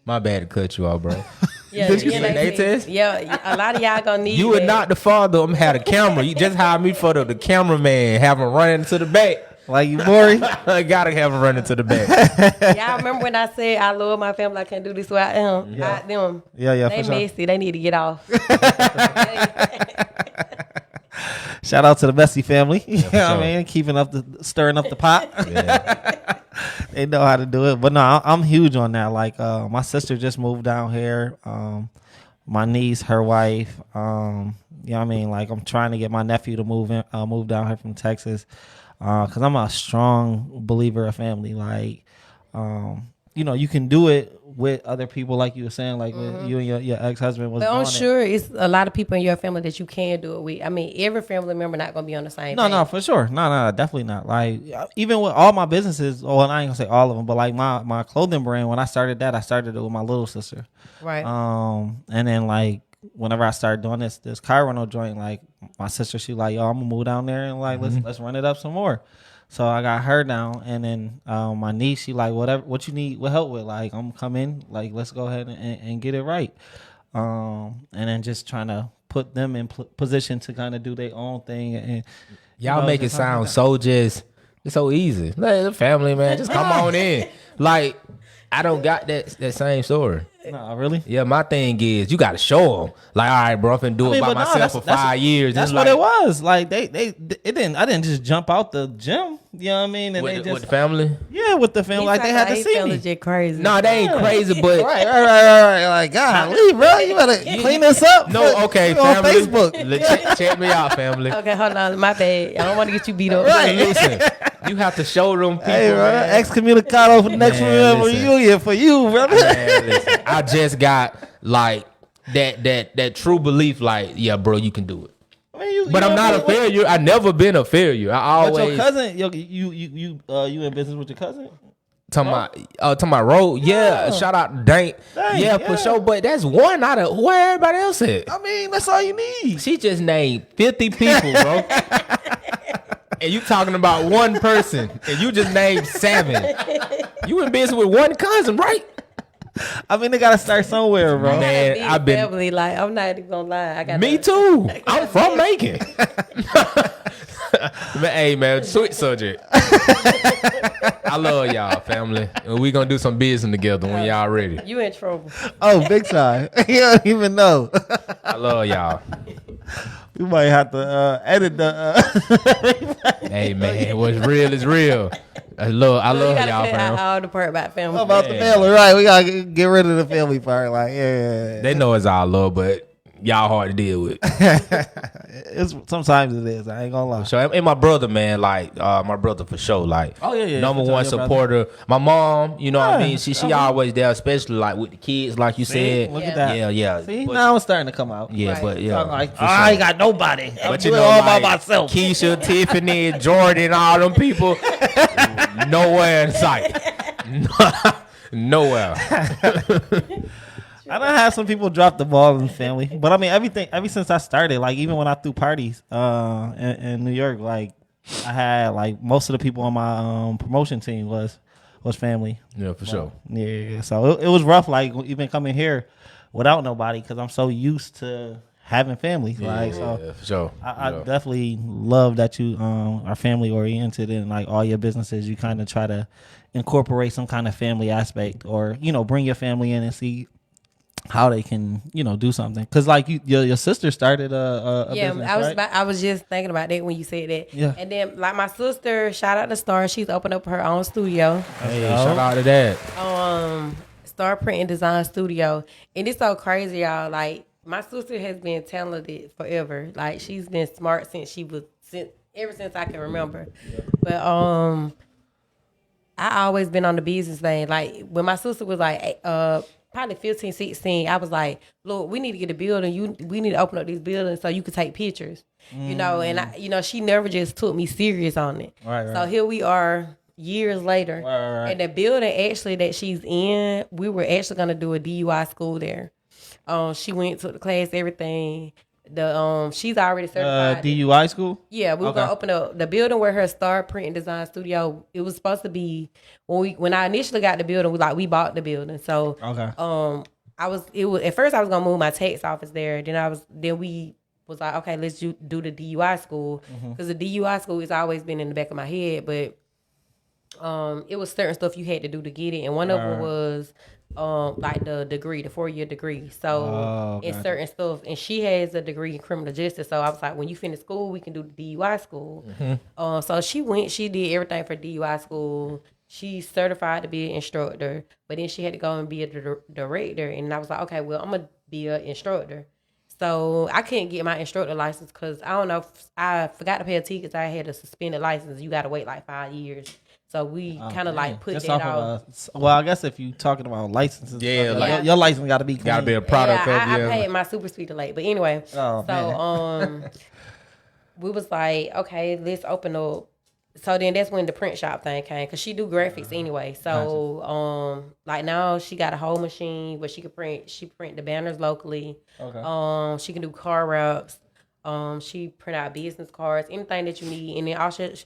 My bad to cut you off, bro. Yeah, did you say DNA test? Yeah, a lot of y'all gonna need. You are not the father. I'm had a camera. You just hired me for the cameraman. Have him running to the back. Like you, Maury? I gotta have him running to the back. Y'all remember when I said I love my family? I can't do this without them. Yeah. Them. Yeah. They messy. They need to get off. Shout out to the Messi family. You know what I mean? Stirring up the pot. Yeah. They know how to do it. But no, I'm huge on that. Like my sister just moved down here. My niece, her wife. You know what I mean? Like I'm trying to get my nephew to move down here from Texas. Cause I'm a strong believer of family. Like, you can do it with other people, like you were saying, like with you and your ex-husband was. But I'm sure it's a lot of people in your family that you can do it with. I mean, every family member not gonna be on the same. No, for sure. No, definitely not. Like even with all my businesses, well, I ain't gonna say all of them, but like my clothing brand, when I started it with my little sister. Right. And then like whenever I started doing this chirono joint, like my sister, she like, yo, I'm gonna move down there and like let's run it up some more. So I got her down, and then my niece, she like, what you need help with, like I'm coming, like let's go ahead and get it right. And then just trying to put them in position to kind of do their own thing. And y'all make it sound so it's so easy. Like, the family, man, just come on in. Like, I don't got that same story. No, really? Yeah, my thing is you got to show them. Like, all right, bro, I'm finna do it by myself for 5 years. That's what it was. Like I didn't just jump out the gym. You know what I mean? And with the family. Yeah, with the family. Like they had to see me. Legit crazy. No, they ain't crazy, but right. Like, golly, bro, you better clean this up. No, okay, on family. Facebook. Check me out, family. Okay, hold on. My bad. I don't want to get you beat up. Right. Listen, you have to show them people. Hey, bro, man. excommunicado for the next reunion for you, brother. Man, listen, I just got like that true belief. Like, yeah, bro, you can do it. I mean, But I'm not a failure. I never been a failure. I always. But your cousin, you in business with your cousin? Talking about road. Yeah, shout out to Dank. Yeah, for sure. But that's one out of where everybody else at. I mean, that's all you need. She just named 50 people, bro. And you talking about one person, and you just named 7. You in business with one cousin, right? I mean, they gotta start somewhere, bro. Man, I've been. Family, like, I'm not even gonna lie. I got Me too. I'm from Macon. Hey, man, sweet subject. I love y'all, family. And we gonna do some business together when y'all ready. You in trouble. Oh, big time. You don't even know. I love y'all. We might have to edit the. Hey, man, what's real is real. I love y'all, fam. All the part about family. About the family, right? We gotta get rid of the family part. Like, yeah. They know it's our love, but y'all hard to deal with. Sometimes it is. I ain't gonna lie. So, and my brother, man, like my brother for sure, like number one supporter. My mom, you know what I mean. She always there, especially like with the kids, like you said. Look at that. Yeah. See, but, now it's starting to come out. Yeah, Right. but yeah, Like, for I sure. ain't got nobody. I'm But doing you it know, all by like myself. Keisha, Tiffany, Jordan, all them people, nowhere in sight. Nowhere. I done had some people drop the ball in the family, but I mean ever since I started, like even when I threw parties in New York, like I had like most of the people on my promotion team was family. Yeah, for sure. Yeah. So it was rough, like even coming here without nobody because I'm so used to having family. Like so, Yeah, for sure. I definitely love that you are family oriented and like all your businesses. You kind of try to incorporate some kind of family aspect, or bring your family in and see how they can do something. Because like your sister started a business, right? I was just thinking about that when you said that. Yeah. And then like my sister, shout out to Star, she's opened up her own studio. Hey, shout out to that. Star Print and Design Studio. And it's so crazy, y'all. Like my sister has been talented forever. Like she's been smart ever since I can remember. But I always been on the business thing. Like when my sister was like probably 15, 16, I was like, look, we need to get a building. We need to open up this building so you can take pictures. And I, she never just took me serious on it. Right. So here we are years later. Right. And the building actually that she's in, we were actually gonna do a DUI school there. She went to the class, everything. She's already certified. DUI school? Yeah, we were gonna open up the building where her Star Print and Design Studio. It was supposed to be when I initially got the building. We bought the building. So at first I was gonna move my tax office there. Then we was like, okay, let's do the DUI school because the DUI school has always been in the back of my head, but it was certain stuff you had to do to get it, and one of them was like the degree, the 4-year degree. So in certain stuff, and she has a degree in criminal justice. So I was like, when you finish school, we can do the DUI school. So she did everything for DUI school. She's certified to be an instructor, but then she had to go and be a director. And I was like, okay, well, I'm gonna be an instructor. So I couldn't get my instructor license because I don't know, I forgot to pay a ticket. I had a suspended license. You got to wait like 5 years. So we kind of like put just that off. Well, I guess if you talking about licenses, yeah, your license got to be clean. Gotta be a product of I paid my super speeder late, but anyway. We was like, okay, let's open up. So then that's when the print shop thing came because she do graphics anyway. So like now she got a whole machine where she can print. She print the banners locally. Okay. She can do car wraps. She print out business cards, anything that you need. And then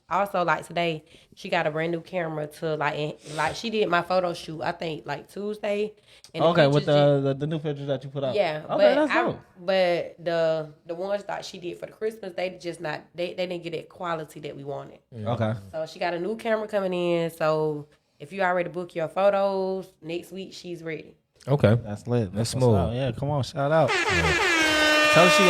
also like today, she got a brand new camera to like she did my photo shoot, I think like Tuesday. And Okay, with the new pictures that you put up. Yeah. Okay, that's dope. But the ones that she did for the Christmas, they didn't get that quality that we wanted. Okay. So she got a new camera coming in. So if you already book your photos, next week she's ready. Okay. That's lit. That's smooth. Yeah, come on, shout out. Tell she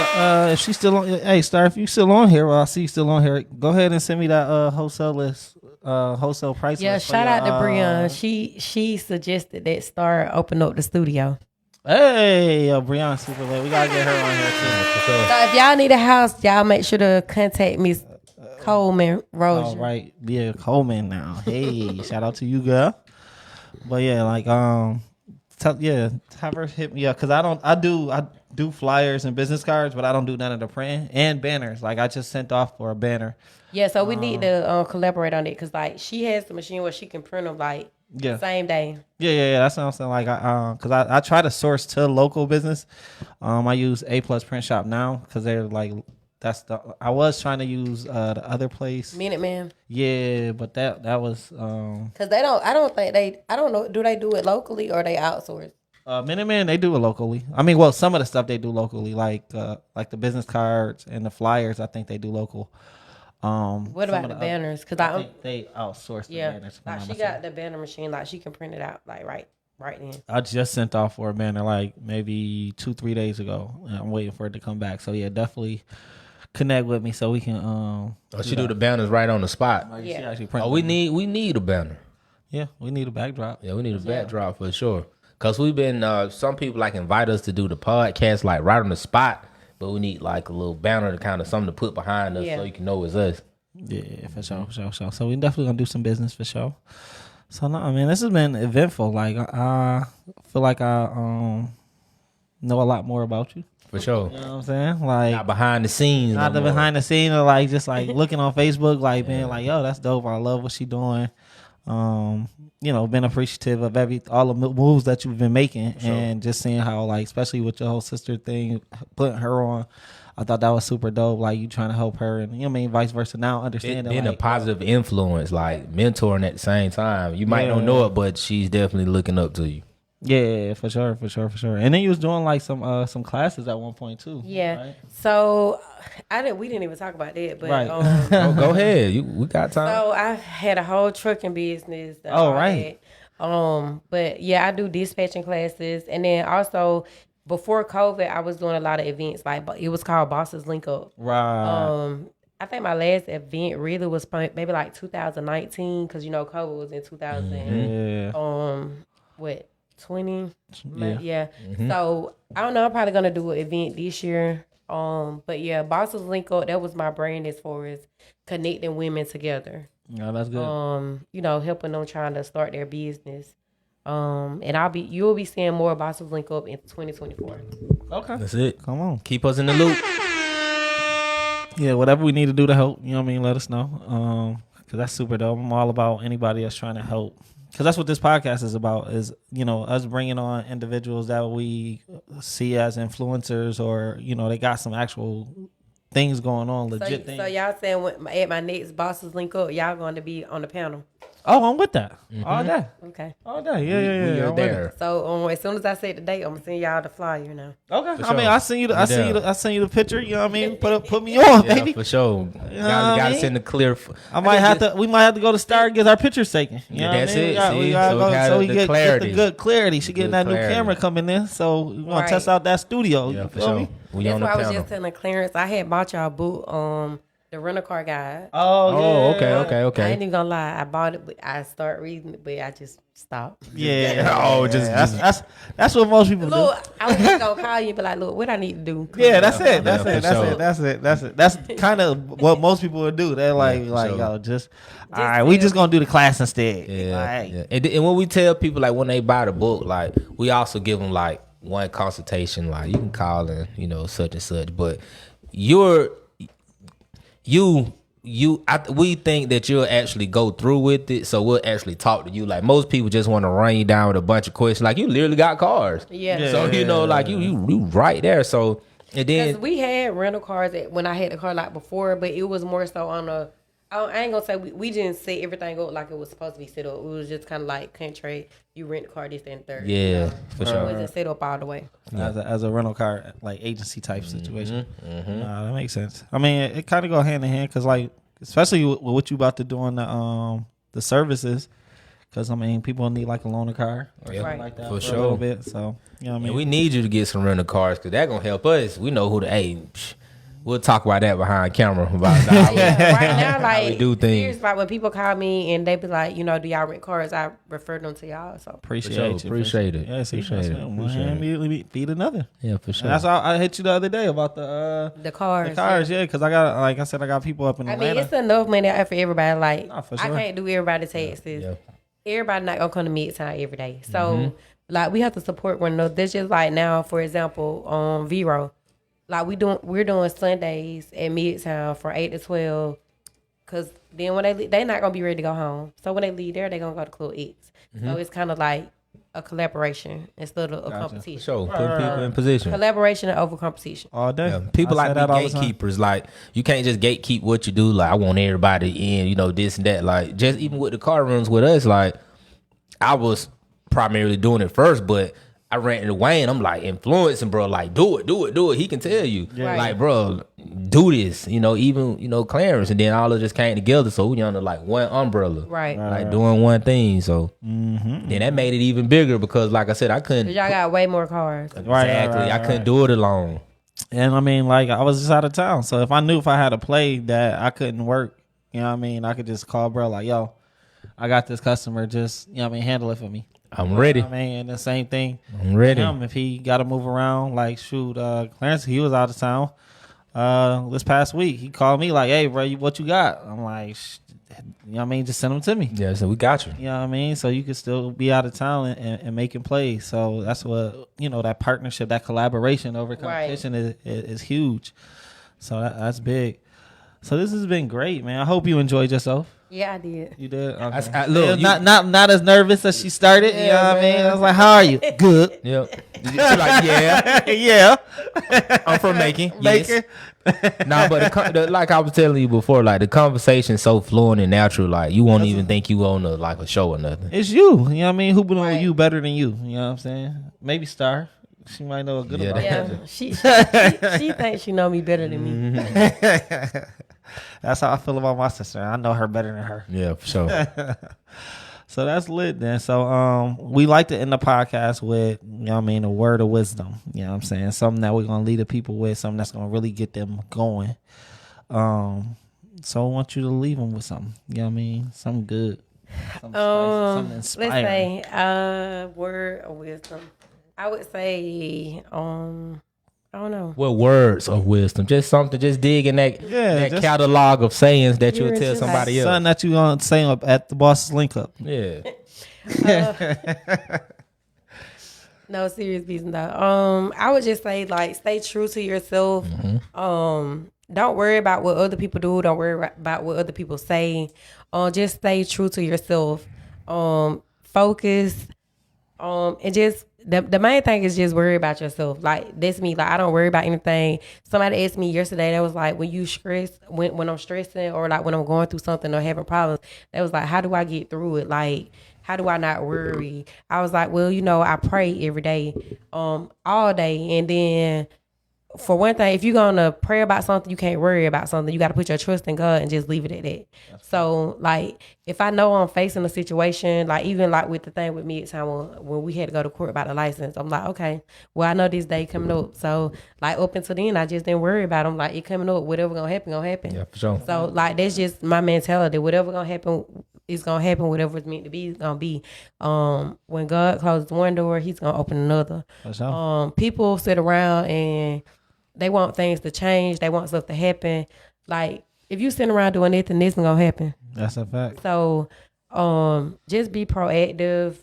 if she's still on. Hey, Star, if you still on here, well, I see you still on here. Go ahead and send me that wholesale list, wholesale price. Yeah, list shout out to Breon. She suggested that Star open up the studio. Hey, Breon, super lit. We gotta get her on here too. So if y'all need a house, y'all make sure to contact Miss Coleman Rozier. All right, yeah, Coleman now. Hey, shout out to you, girl. But yeah, like have her hit me up because I do flyers and business cards, but I don't do none of the print and banners. Like I just sent off for a banner. Yeah, so we need to collaborate on it because like she has the machine where she can print them like same day. Yeah. That's what I'm saying. Like because I try to source to local business. I use A Plus Print Shop now because they're like I was trying to use the other place. Minuteman. Yeah, but that was because I don't know, do they do it locally or they outsource? Minuteman, they do it locally. I mean, well, some of the stuff they do locally, like the business cards and the flyers. I think they do local. What about the banners? Because I think they outsource the banners. Like she got the banner machine, like she can print it out like right then. I just sent off for a banner like maybe 2-3 days ago. And I'm waiting for it to come back. So yeah, definitely connect with me so we can. She do the banners right on the spot. Yeah. She actually print We need a banner. Yeah, we need a backdrop. Yeah, we need a backdrop for sure. Cause we've been some people like invite us to do the podcast like right on the spot, but we need like a little banner to kind of something to put behind us so you can know it's us. Yeah, for sure. So we definitely gonna do some business for sure. So no, I mean this has been eventful. Like I feel like I know a lot more about you. For sure. You know what I'm saying? Like Not behind the scenes. Not the behind the scene or like just like looking on Facebook, like being like, yo, that's dope. I love what she doing. Been appreciative of all the moves that you've been making and just seeing how like, especially with your whole sister thing, putting her on. I thought that was super dope. Like you trying to help her and vice versa. Now understanding being like, a positive influence, like mentoring at the same time. You might don't know it, but she's definitely looking up to you. Yeah, for sure. And then you was doing like some classes at one point too. Yeah. Right? So we didn't even talk about that, but right. Go ahead. We got time. So I had a whole trucking business. Right. But yeah, I do dispatching classes, and then also before COVID, I was doing a lot of events. Like it was called Bosses Link Up. Right. I think my last event really was maybe like 2019 because COVID was in 2000. Yeah. 20? Yeah. Mm-hmm. So I don't know. I'm probably gonna do an event this year. But yeah, Bosses Link Up. That was my brand as far as connecting women together. Yeah, that's good. Helping them trying to start their business. And you'll be seeing more Bosses Link Up in 2024. Okay, that's it. Come on, keep us in the loop. Yeah, whatever we need to do to help, let us know. Because that's super dope. I'm all about anybody that's trying to help. Because that's what this podcast is about, is, us bringing on individuals that we see as influencers or, they got some actual things going on, legit things. So y'all saying at my next Bosses Link Up, y'all going to be on the panel? Oh, I'm with that. All day. Okay. All day. Yeah. I'm there. So as soon as I say the date, I'm going to send y'all the flyer now. Okay. For sure. I send you the picture, you know what I mean? Put me on, baby. For sure. Gotta send the clear. We might have to go to Star and get our pictures taken. You know that's what I mean? it. We gotta go so we get the good clarity. She getting that new clarity. camera coming in, so we want to test out that studio. Yeah, You for feel sure. me? That's why I was just telling Clarence, I had bought y'all a book, the rental car guide. Oh, yeah. Okay. I ain't even gonna lie. I bought it, but I started reading it, but I just stopped. Yeah. That's what most people do. Look, I was just gonna call you and be like, look, what I need to do? Yeah, that's it. That's it. That's kind of what most people would do. They're all right, we just gonna do the class instead. Yeah. And when we tell people, like, when they buy the book, like, we also give them like one consultation. Like, you can call and such and such, but we think that you'll actually go through with it, so we'll actually talk to you. Like, most people just want to run you down with a bunch of questions. Like, you literally got cars. Yeah. So you right there. So And Because then we had rental cars when I had the car lot before, but it was more so on a. I ain't gonna say we didn't set everything up like it was supposed to be set up. It was just kind of like country. You rent the car, this, and third. yeah, for It sure. wasn't set up all the way. As a rental car like agency type situation. Nah, that makes sense. I mean, it kind of go hand in hand because like especially with what you about to do on the services. Because, I mean, people need, like, a loaner car or something Right. like that For a sure. little bit. So, you know what I mean? And we need you to get some rental cars because that going to help us. We know who to, we'll talk about that behind camera. About how we- Yeah, right now, how like we do things. serious, like when people call me and they be like, do y'all rent cars? I refer them to y'all. So Appreciate sure, you. appreciate it. Yeah, see, Appreciate it. one Appreciate hand it. immediately feed another. Yeah, for sure. And that's how I hit you the other day about the cars. the cars, yeah, because I got, like I said, I got people up in I Atlanta. mean, it's enough money out for everybody. Like Nah, for I sure. can't do everybody's taxes. Yeah. Everybody not gonna come to Midtown every day. So like we have to support one another. That's just like now, for example, Vero. Like we're doing Sundays at Midtown from 8 to 12. Cause then when they leave, they not gonna be ready to go home. So when they leave there, they gonna go to Club X. So it's kind of like a collaboration instead of a For competition. sure. Put people in position. Collaboration over competition. all day. Yeah, people I say like that be all the time. gatekeepers. Like you can't just gatekeep what you do. Like I want everybody in, this and that. Like just even with the car runs with us, like I was primarily doing it first, but I ran into Wayne. I'm like influencing, bro. Like do it. He can tell you, Right. like, bro, do this. Even Clarence, and then all of us just came together. So we under like one umbrella, Right. like doing one thing. So then that made it even bigger because, like I said, I couldn't. 'Cause y'all got way more cars. Exactly, I couldn't do it alone. And I mean, like, I was just out of town. So if I knew if I had a play that I couldn't work, you know what I mean, I could just call bro, like, yo, I got this customer, just, you know what I mean, handle it for me. I'm ready. You know what I mean, and the same thing. I'm ready. Him, if he got to move around, like, shoot, Clarence, he was out of town this past week. He called me like, hey, bro, what you got? I'm like, you know what I mean, just send them to me. Yeah, so we got you. You know what I mean? So you could still be out of town and making plays. So that's what, that partnership, that collaboration over competition is huge. So that's big. So this has been great, man. I hope you enjoyed yourself. Yeah, I did. You did? Okay. Look, Yeah, not as nervous as she started. You know what I mean? I was like, how are you? Good. Yep. She like, yeah, Yeah. I'm from Macon. Macon. Yes. Nah, but like I was telling you before, like the conversation's so fluent and natural, like you won't even think you on a show or nothing. It's you. You know what I mean? Who been on Right. you better than you? You know what I'm saying? Maybe Star. She might know a good Yeah, about Yeah, that. she thinks she know me better than me. That's how I feel about my sister. I know her better than her. Yeah, for sure. So that's lit then. So we like to end the podcast with, a word of wisdom. You know what I'm saying? Something that we're gonna lead the people with, something that's gonna really get them going. So I want you to leave them with something. You know what I mean? Something good. Something spicy, something Let's inspiring. say word of wisdom. I would say I don't know. What words of wisdom? Just something. Just dig in that just- catalog of sayings that you'll Yours tell is somebody else. Something that you gonna say up at the boss's link up. Yeah. No, serious business though. I would just say like stay true to yourself. Don't worry about what other people do. Don't worry about what other people say. Just stay true to yourself. Focus. And just the main thing is just worry about yourself. Like that's me. Like I don't worry about anything. Somebody asked me yesterday. That was like when you stress, when I'm stressing or like when I'm going through something or having problems. That was like, how do I get through it? Like how do I not worry? I was like, well, I pray every day, all day, and then. For one thing, if you're gonna pray about something, you can't worry about something. You got to put your trust in God and just leave it at that. So, like, if I know I'm facing a situation, like even like with the thing with Midtown when we had to go to court about the license, I'm like, okay, well I know this day coming up. So, like up until then, I just didn't worry about it. I'm like, it coming up, whatever gonna happen, gonna happen. Yeah, for sure. So, like that's just my mentality. Whatever gonna happen, it's gonna happen. Whatever it's meant to be, it's gonna be. When God closes one door, He's gonna open another. For sure. People sit around and they want things to change. They want stuff to happen. Like if you sitting around doing nothing, this ain't gonna happen. That's a fact. So, just be proactive.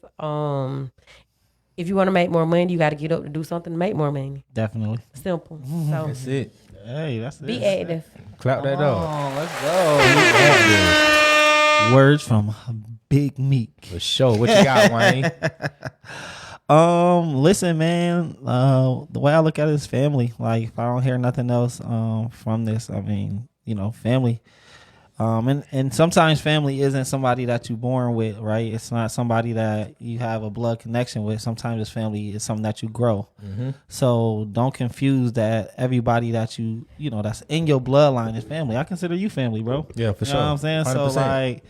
If you want to make more money, you got to get up to do something to make more money. Definitely. Simple. So That's it. Hey, that's it. be active. Clap that up. Oh, let's go. Words from Big Meek. For sure. What you got, Wayne? Listen, man. The way I look at it is family. Like, if I don't hear nothing else, from this, I mean, family. And sometimes family isn't somebody that you're born with, right? It's not somebody that you have a blood connection with. Sometimes it's family is something that you grow. So don't confuse that everybody that that's in your bloodline is family. I consider you family, bro. Yeah, for You sure. know what I'm saying? 100%. So like,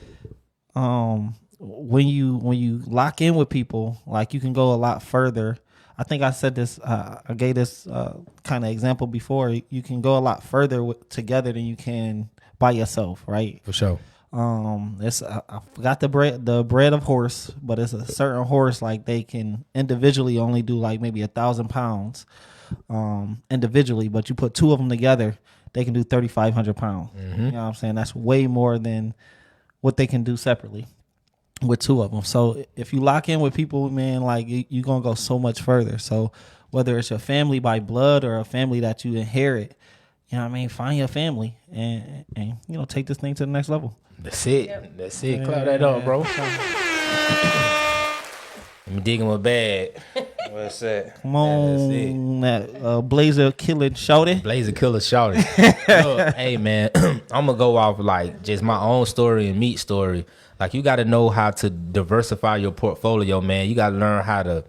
when you lock in with people, like you can go a lot further. I think I said this. I gave this kind of example before. You can go a lot further together than you can by yourself, right? For sure. It's I forgot the bread of horse, but it's a certain horse like they can individually only do like maybe 1,000 pounds, individually, but you put two of them together, they can do 3,500 pounds. You know what I'm saying? That's way more than what they can do separately with two of them. So if you lock in with people, man, like you're gonna go so much further. So whether it's your family by blood or a family that you inherit, you know what I mean? Find your family and take this thing to the next level. That's it. Yep. That's it. Clap that up, bro. Let me dig in my bag. What's that? Come on, that Blazer killing shouty. Blazer killer shouty. Look, hey man, I'm gonna go off like just my own story and Meek's story. Like you got to know how to diversify your portfolio, man. You got to learn how to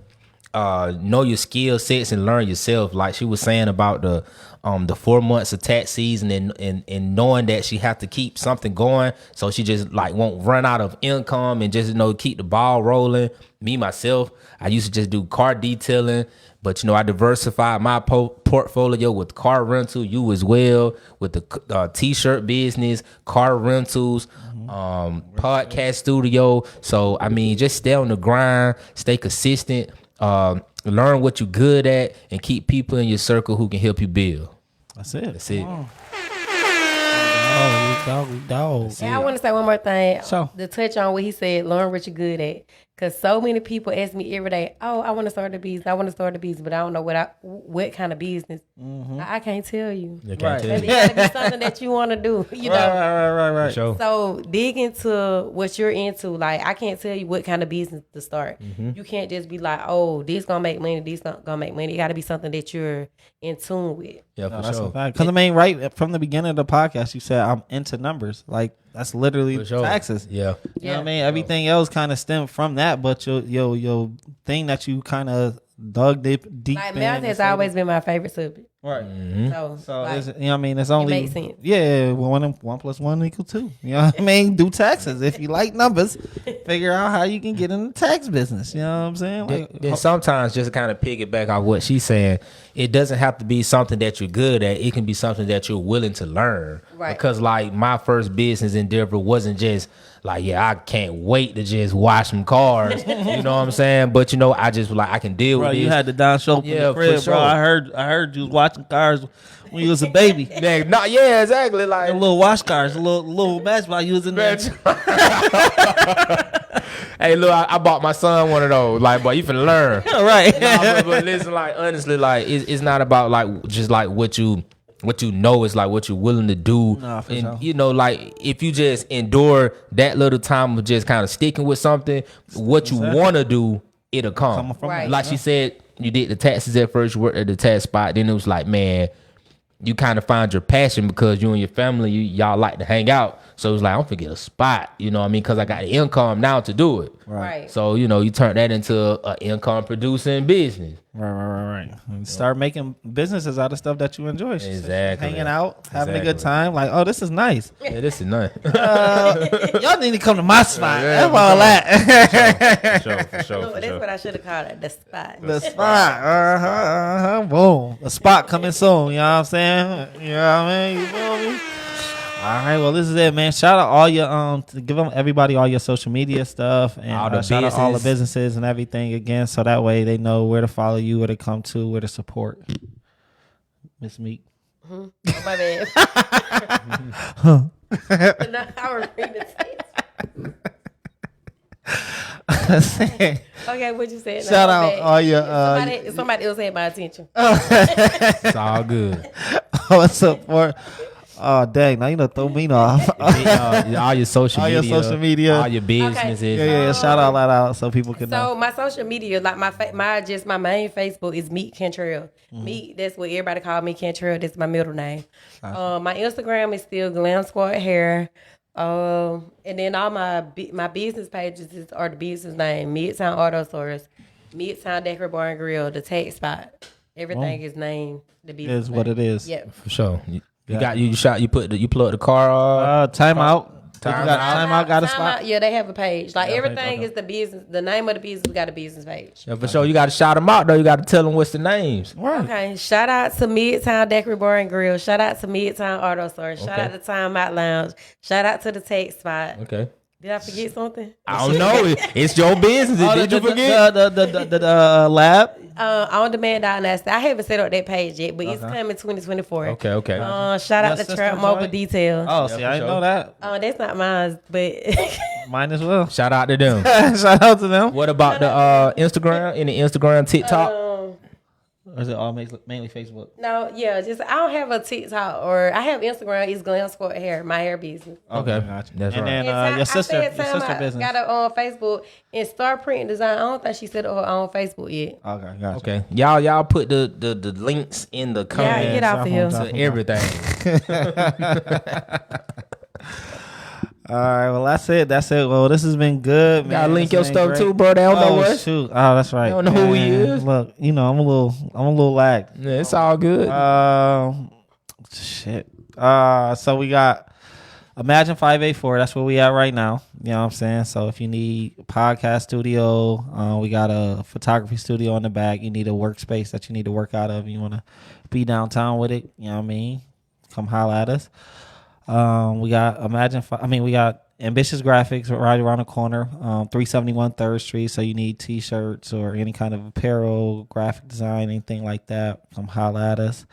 know your skill sets and learn yourself. Like she was saying about the 4 months of tax season and knowing that she have to keep something going, so she just like won't run out of income and just keep the ball rolling. Me myself, I used to just do car detailing, but I diversified my portfolio with car rental. You as well with the t-shirt business, car rentals, podcast studio. So I mean, just stay on the grind, stay consistent. Learn what you're good at and keep people in your circle who can help you build. That's it. That's it. Dog. Yeah, I want to say one more thing. So, to touch on what he said, learn what you're good at. Because so many people ask me every day, oh, I want to start a business. I want to start a business, but I don't know what kind of business. I can't tell you. You can't tell It me. got to be something that you want to do. Right. For sure. So dig into what you're into. Like, I can't tell you what kind of business to start. You can't just be like, oh, this gonna make money, this not gonna make money. It got to be something that you're in tune with. Yeah, for sure. Because I mean, right from the beginning of the podcast, you said I'm into numbers. Like that's literally For sure. taxes. Yeah. You know what I mean? Everything else kind of stemmed from that, but your thing that you kind of dug deep Like in. math has always been my favorite subject. Right. So Like, it's, it's, you know what I mean? It's only makes sense. Yeah, 1 + 1 = 2. You know what I mean? Do taxes. If you like numbers, figure out how you can get in the tax business. You know what I'm saying? Like, Then sometimes just kind of piggyback off what she's saying, it doesn't have to be something that you're good at. It can be something that you're willing to learn. Right. Because like my first business endeavor wasn't just like, yeah, I can't wait to just wash some cars. You know what I'm saying? But I just like I can deal bro, with it. you had the Don show in Yeah, the crib, for sure. bro. I heard you was watching cars when you was a baby. Yeah, exactly. Like The little wash cars, little match while you was in there. Hey, look, I bought my son one of those. Like, boy, you finna learn. Right. But listen, like honestly, like it's not about like just like what you know, it's like what you're willing to do. Nah, for and sure. like if you just endure that little time of just kind of sticking with something, what you want to do, it'll come. Coming from Right. Like she said, you did the taxes at first, you worked at the tax spot, then it was like, man, you kind of find your passion because you and your family, y'all like to hang out. So it was like, I'm finna get a spot, you know what I mean? Because I got the income now to do it. right. So, you turn that into an income producing business. Right. And start making businesses out of stuff that you enjoy. Exactly. Hanging out, having a good Exactly. time. Like, oh, this is nice. Yeah, this is nice. Y'all need to come to my spot. Yeah, That's all that. For sure. Look, that's what I should have called it, the spot. The spot. Boom. The spot coming soon. You know what I'm saying? You know what I mean? You feel me? All right, well, this is it, man. Shout out all your to give them everybody all your social media stuff and All the shout out all the business. businesses and everything again, so that way they know where to follow you, where to come to, where to support. Miss Meek. Oh, my bad. No, I was reading it. Okay, what you said? Shout No, my out bad. all your Somebody else had my attention. It's all good. all support. Oh dang! Now you know throw me off. All your social All media, your social media. all your businesses. Yeah. Shout out that out so people can know. So my social media, like my main Facebook is Meek Cantrell. Meek, that's what everybody call me, Cantrell. That's my middle name. My Instagram is still Glam Squad Hair. And then all my business pages are the business name: Midtown Auto Source, Midtown Decor Bar and Grill, the Tech Spot. Everything is named the business. Is what it is. Yep. For sure. You plug the car. Time out. Time Time out. Got a spot. Yeah, they have a page. Like Yeah, everything okay. is the business. The name of the business got a business page. Yeah, for sure. You got to shout them out though. You got to tell them what's the names. Right. Okay. Shout out to Midtown Decor Bar and Grill. Shout out to Midtown Auto Source. Shout out to Time Out Lounge. Shout out to the Tech Spot. Okay. Did I forget something? I don't know. It's your business. Did you forget? The lab? On demand diagnostic. I haven't set up that page yet, but it's coming 2024. Okay. Shout out to Sister Trap Mobile Joy? Detail. Oh, Yeah, see, for I didn't sure. know that. That's not mine, but Mine as well. Shout out to them. Shout out to them. What about the Instagram? Any Instagram, TikTok? Or is it all mainly Facebook? no, yeah, just I don't have a TikTok or I have Instagram. It's Glam Squad Hair, my hair business. Okay. Gotcha. That's and right. then your sister I business. got her on Facebook and Star Print and Design. I don't think she set up her on Facebook yet. Okay, gotcha. Okay. Y'all put the links in the Yeah, comments get off of here. to everything. All right, well that's it. Well, this has been good, man. Gotta link This your has been stuff great. too, bro. They don't know Oh what. shoot! Oh, that's right. They don't know who he Man, is. Look, I'm a little lagged. Yeah, it's all good. Shit. So we got Imagine 584. That's where we at right now. You know what I'm saying? So if you need a podcast studio, we got a photography studio in the back. You need a workspace that you need to work out of. You want to be downtown with it. You know what I mean? Come holla at us. We got we got Ambitious Graphics right around the corner, 371 3rd Street. So you need t-shirts or any kind of apparel, graphic design, anything like that, come holla at us.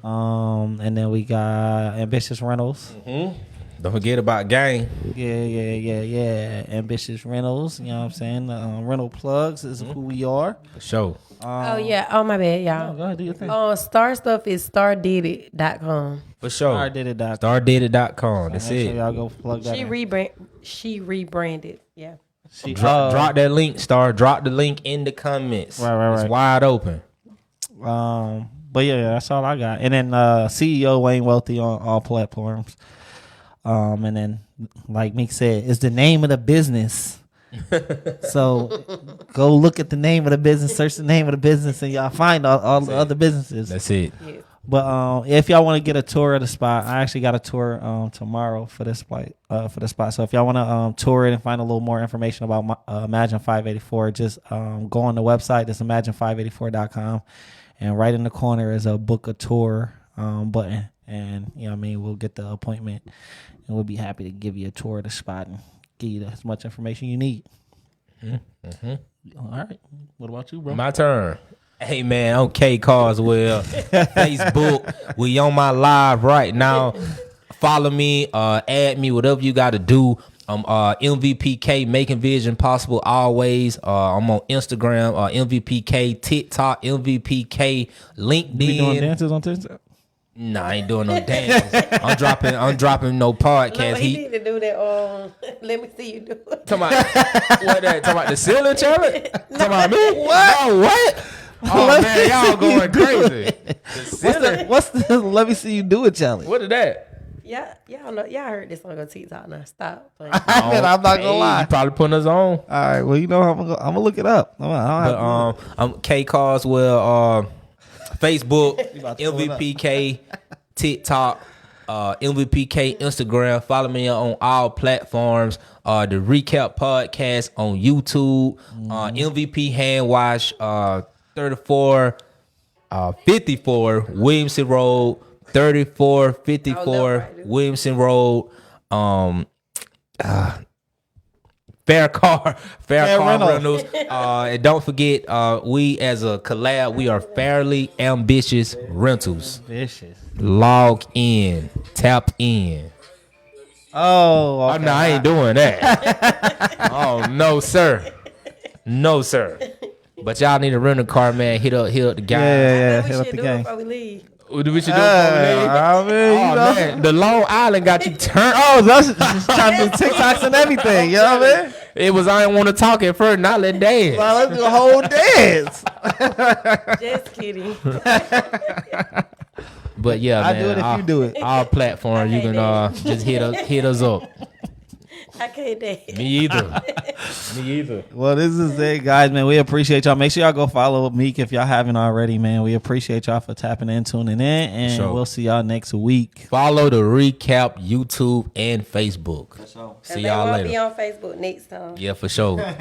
And then we got Ambitious Rentals. Don't forget about gang. Yeah. Ambitious Rentals. You know what I'm saying? Rental Plugs is who we are. For sure. Oh my bad, y'all. Go ahead, do your thing. Star stuff is stardidit.com. For sure. Stardidit.com. Stardidit.com. That's Make it. sure y'all go plug that in. She rebranded. Yeah. Drop that link, Star. Drop the link in the comments. Right. It's wide open. But yeah, that's all I got. And then CEO Wayne Wealthy on all platforms. And then, like Meek said, it's the name of the business. So go look at the name of the business, search the name of the business, and y'all find all the other businesses. That's it. Yeah. But if y'all want to get a tour of the spot, I actually got a tour tomorrow for this spot. So if y'all want to tour it and find a little more information about Imagine 584, just go on the website. It's imagine584.com, and right in the corner is a book a tour button, and you know what I mean, we'll get the appointment, and we'll be happy to give you a tour of the spot and give you as much information you need. All right, what about you, bro? My turn. Hey man, I'm K Carswell. Facebook. We on my live right now. Follow me, add me, whatever you gotta do. MVPK, making vision possible always. I'm on Instagram, MVPK, TikTok, MVPK, LinkedIn. You doing dances on TikTok? Nah, I ain't doing no dance. I'm dropping no podcast. No, he need to do that. Let me see you do it. Talking about the ceiling challenge? Talking about me? What? No, what? Oh man, y'all going crazy. What's the let me see you do it challenge? What is that? Yeah, y'all know. Y'all heard this on TikTok now. Stop playing. I'm not gonna lie. You probably putting us on. All right, well, you know, I'm gonna look it up. I'm K Carswell, Facebook, about to pull it up. MVPK, TikTok, MVPK, Instagram. Follow me on all platforms. The Recap Podcast on YouTube. MVP Hand Wash, 54 Williamson Road. 3454 Williamson Road. Fair car rentals. And don't forget, we as a collab, we are Fairly Ambitious Rentals. Vicious. Log in, tap in. Oh, okay. Oh no, I ain't doing that. Oh no, sir. No, sir. But y'all need a rental car, man. Hit up the guy. Yeah. We Hit up should the do it gang. before we leave. We should do it. I mean, you know. Man, the Long Island got you turned. Oh, that's just trying to do TikToks and everything. You know what I mean? It was I didn't want to talk at first. Now let's dance. Well, let's do a whole dance. Just kidding. But yeah, I man, do it if you do it. Our platform, you can just hit us up. I can't dance. Me either. Me either. Well, this is it, guys, man. We appreciate y'all. Make sure y'all go follow Meek if y'all haven't already, man. We appreciate y'all for tapping in, tuning in, and Sure. we'll see y'all next week. Follow the recap YouTube and Facebook. sure. See And y'all they won't later. be on Facebook next time. Yeah, for sure.